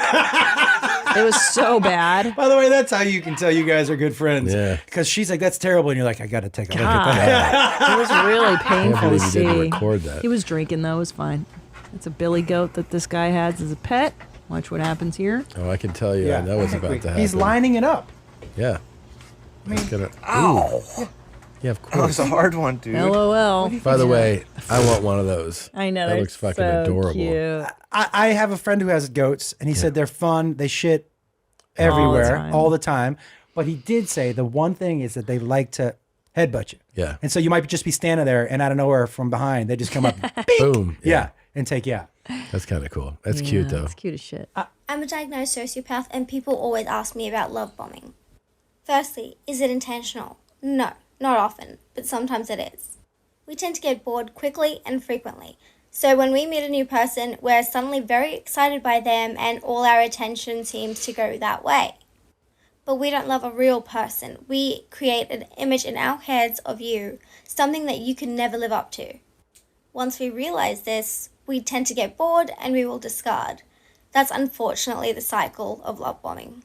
It was so bad. By the way, that's how you can tell you guys are good friends. Yeah. Because she's like, "That's terrible," and you're like, "I got to take a look God. at that." It was really painful to believe you didn't see. record that. He was drinking though. It was fine. It's a billy goat that this guy has as a pet. Watch what happens here. Oh, I can tell you. I know what's about to happen. He's lining it up. Yeah. He's gonna. Ow. Ooh. Yeah, of That course. was a hard one, dude. LOL. By the way, I want one of those. I know. That they're looks fucking so adorable. Cute. I have a friend who has goats, and he said they're fun. They shit everywhere all the time. But he did say the one thing is that they like to headbutt you. Yeah. And so you might just be standing there, and out of nowhere from behind, they just come up, beep, Boom. yeah, and take you out. That's kind of cool. That's cute though. It's cute as shit. I'm a diagnosed sociopath, and people always ask me about love bombing. Firstly, is it intentional? No, not often, but sometimes it is. We tend to get bored quickly and frequently. So when we meet a new person, we're suddenly very excited by them and all our attention seems to go that way. But we don't love a real person. We create an image in our heads of you, something that you can never live up to. Once we realize this, we tend to get bored and we will discard. That's unfortunately the cycle of love bombing.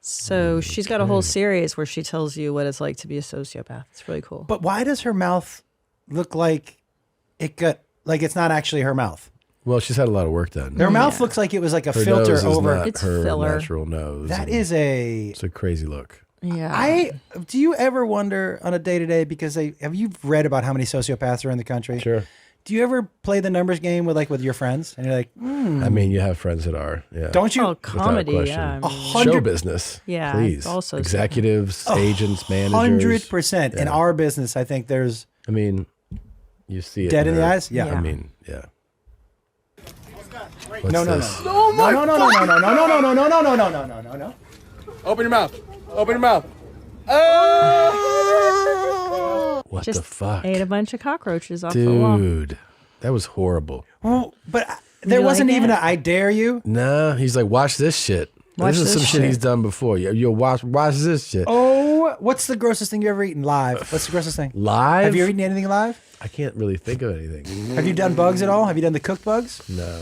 So she's got a whole series where she tells you what it's like to be a sociopath. It's really cool. But why does her mouth look like it's not actually her mouth? Well, she's had a lot of work done. Her mouth looks like it was like a Her filter nose is over. not It's her filler. natural nose. That and is It's a crazy look. Yeah. Do you ever wonder on a day to day, because have you read about how many sociopaths are in the country? Sure. Do you ever play the numbers game with your friends and you're like, I mean, you have friends that are. Yeah. Don't you? Oh, Without comedy, question. yeah. Show business. Yeah, Please. it's also Executives, agents, managers. 100%. In Yeah. our business, I think there's. I mean, you see it. Dead in the there. eyes? Yeah. I mean, yeah. What's No. this? No. No. Open your mouth. Open your mouth. What Just the fuck? ate a bunch of cockroaches off the wall. Dude, that was horrible. Well, but there You wasn't like even it? a I dare you. Nah, he's like, watch this shit. Watch this is some this shit shit. he's done before. You'll watch this shit. Oh, what's the grossest thing you ever eaten live? What's the grossest thing? Live? Have you ever eaten anything live? I can't really think of anything. Have you done bugs at all? Have you done the cooked bugs? No.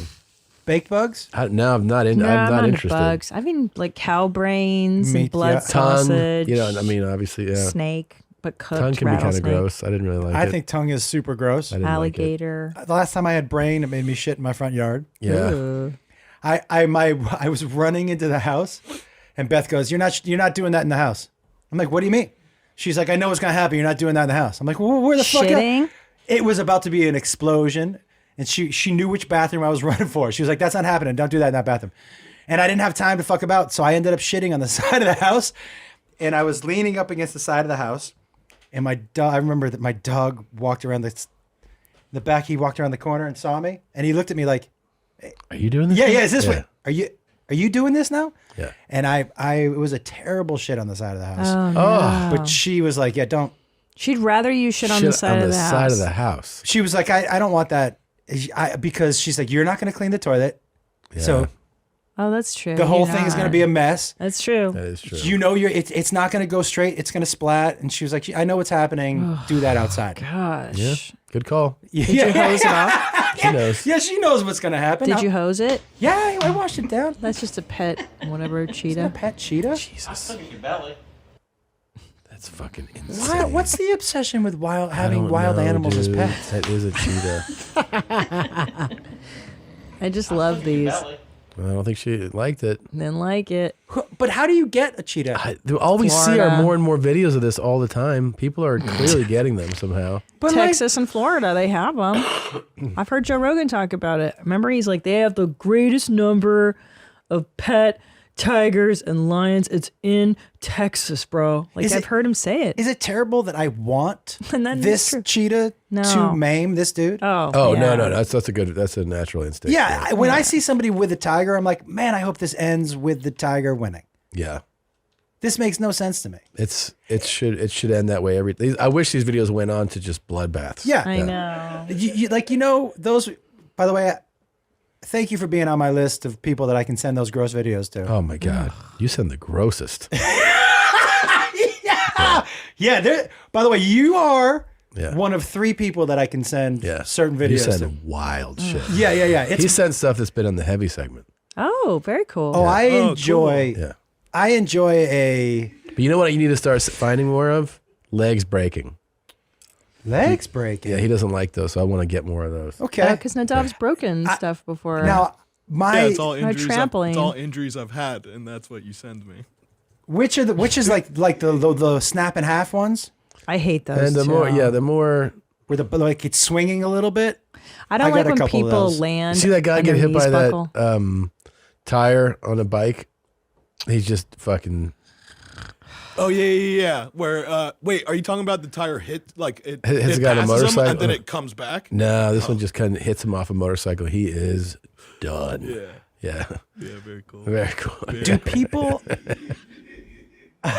Baked bugs? No, I'm not in. No, I'm not into interested. bugs. I mean, like cow brains Meat, and blood yeah. Tongue, sausage. you know, I mean, obviously, yeah. Snake, but cooked. Tongue can be kind of rattlesnake, gross. I didn't really like it. I think tongue is super gross. I didn't Alligator. The last time I had brain, it made me shit in my front yard. Like it. Yeah. Ooh. I was running into the house, and Beth goes, "You're not doing that in the house." I'm like, "What do you mean?" She's like, I know what's going to happen. You're not doing that in the house. I'm like, well, where the fuck? It was about to be an explosion. And she knew which bathroom I was running for. She was like, that's not happening. Don't do that in that bathroom. And I didn't have time to fuck about. So I ended up shitting on the side of the house. And I was leaning up against the side of the house. And I remember that my dog walked around the back. He walked around the corner and saw me. And he looked at me like, are you doing this? Yeah, is this way? Are you doing this now? Yeah. And it was a terrible shit on the side of the house. Oh, no. But she was like, yeah, don't. She'd rather you shit on the side of the house. Side of the house. She was like, I don't want that. Because she's like, you're not going to clean the toilet. Yeah. So oh, that's true. the whole thing is going to be a mess. That's true. That is true. You know, it's not going to go straight. It's going to splat. And she was like, I know what's happening. Do that outside. Gosh. Yeah. Good call. Did you hose it off? She knows. Yeah, she knows what's going to happen. Did you hose it? Yeah, I washed it down. That's just a pet, whatever, cheetah. A pet cheetah? Jesus. Your belly. That's fucking insane. What's the obsession with having wild animals as pets? That is a cheetah. I just love these. I don't think she liked it. Didn't like it. But how do you get a cheetah? All we see are Florida. more and more videos of this all the time. People are clearly getting them somehow. But Texas and Florida, they have them. I've heard Joe Rogan talk about it. Remember, he's like, they have the greatest number of pet tigers and lions. It's in Texas, bro. Like, I've heard him say it. Is it terrible that I want And then this cheetah to maim this dude? Oh, no. That's a natural instinct. Yeah, when I see somebody with a tiger, I'm like, man, I hope this ends with the tiger winning. Yeah. This makes no sense to me. It should end that way. I wish these videos went on to just bloodbaths. Yeah. I know. Those, by the way, thank you for being on my list of people that I can send those gross videos to. Oh my God. You send the grossest. Yeah. By the way, you are one of 3 people that I can send certain videos You send to. wild shit. Yeah. He sends stuff that's been on the heavy segment. Oh, very cool. Oh, I enjoy. Cool. Yeah. I enjoy a. But you know what you need to start finding more of? Legs breaking. Legs breaking? Yeah, he doesn't like those, so I want to get more of those. Okay. Because Nadav's broken stuff before. Now, it's all injuries. trampoline. It's all injuries I've had, and that's what you send me. Which is like the snap in half ones? I hate those. And the more where it's swinging a little bit. I don't like got a when couple of people those. land. You see that guy and get their hit by knees buckle? that tire on a bike? He's just fucking. Oh yeah. Where wait, are you talking about the tire hit it Hits a guy on a passes him motorcycle? and then it comes back? No, this one just kind of hits him off a motorcycle. He is done. Yeah. Yeah. Yeah, very cool. Very cool. Yeah. Do people? Yeah.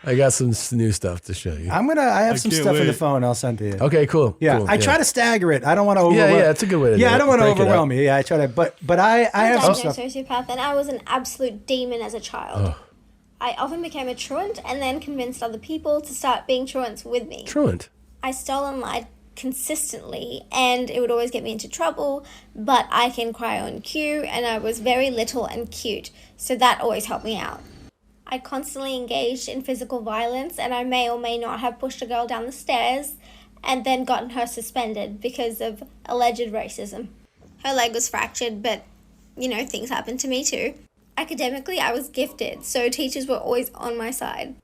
I got some new stuff to show you. I have some stuff in the phone. I'll send to you. Okay, cool. Yeah, cool. I try to stagger it. I don't want to overwhelm. Yeah, it's a good way to do it. I don't want to Break it overwhelm up. you. Yeah, I try to, but I have some I'm a stuff. sociopath, and I was an absolute demon as a child. Oh. I often became a truant and then convinced other people to start being truants with me. Truant. I stole and lied consistently, and it would always get me into trouble, but I can cry on cue, and I was very little and cute, so that always helped me out. I constantly engaged in physical violence, and I may or may not have pushed a girl down the stairs and then gotten her suspended because of alleged racism. Her leg was fractured, but, things happen to me too. Academically, I was gifted, so teachers were always on my side.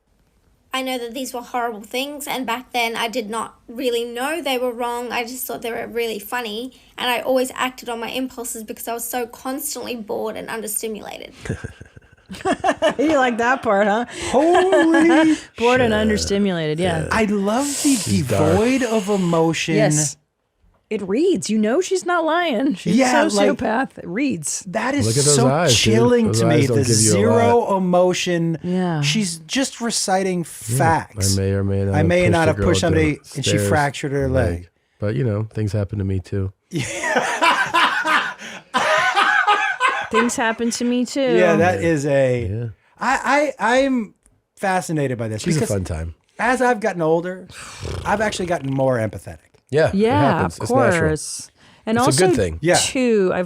I know that these were horrible things, and back then I did not really know they were wrong. I just thought they were really funny, and I always acted on my impulses because I was so constantly bored and understimulated. You like that part, huh? Holy bored and understimulated. Yeah. I love the devoid of emotion. Yes. It reads. She's not lying. She's a sociopath. It reads. That is Look at those so eyes, dude. chilling Those to me. eyes don't The give you a zero lot. emotion. Yeah. She's just reciting facts. I may or may not. I may not have a girl pushed somebody down and she stairs, fractured her leg. But things happen to me too. Things happen to me too. Yeah, that is a. I'm fascinated by this. It's a because fun time. As I've gotten older, I've actually gotten more empathetic. Yeah. it Yeah, happens. of It's natural. course. And It's a also, good thing. Yeah. too, I've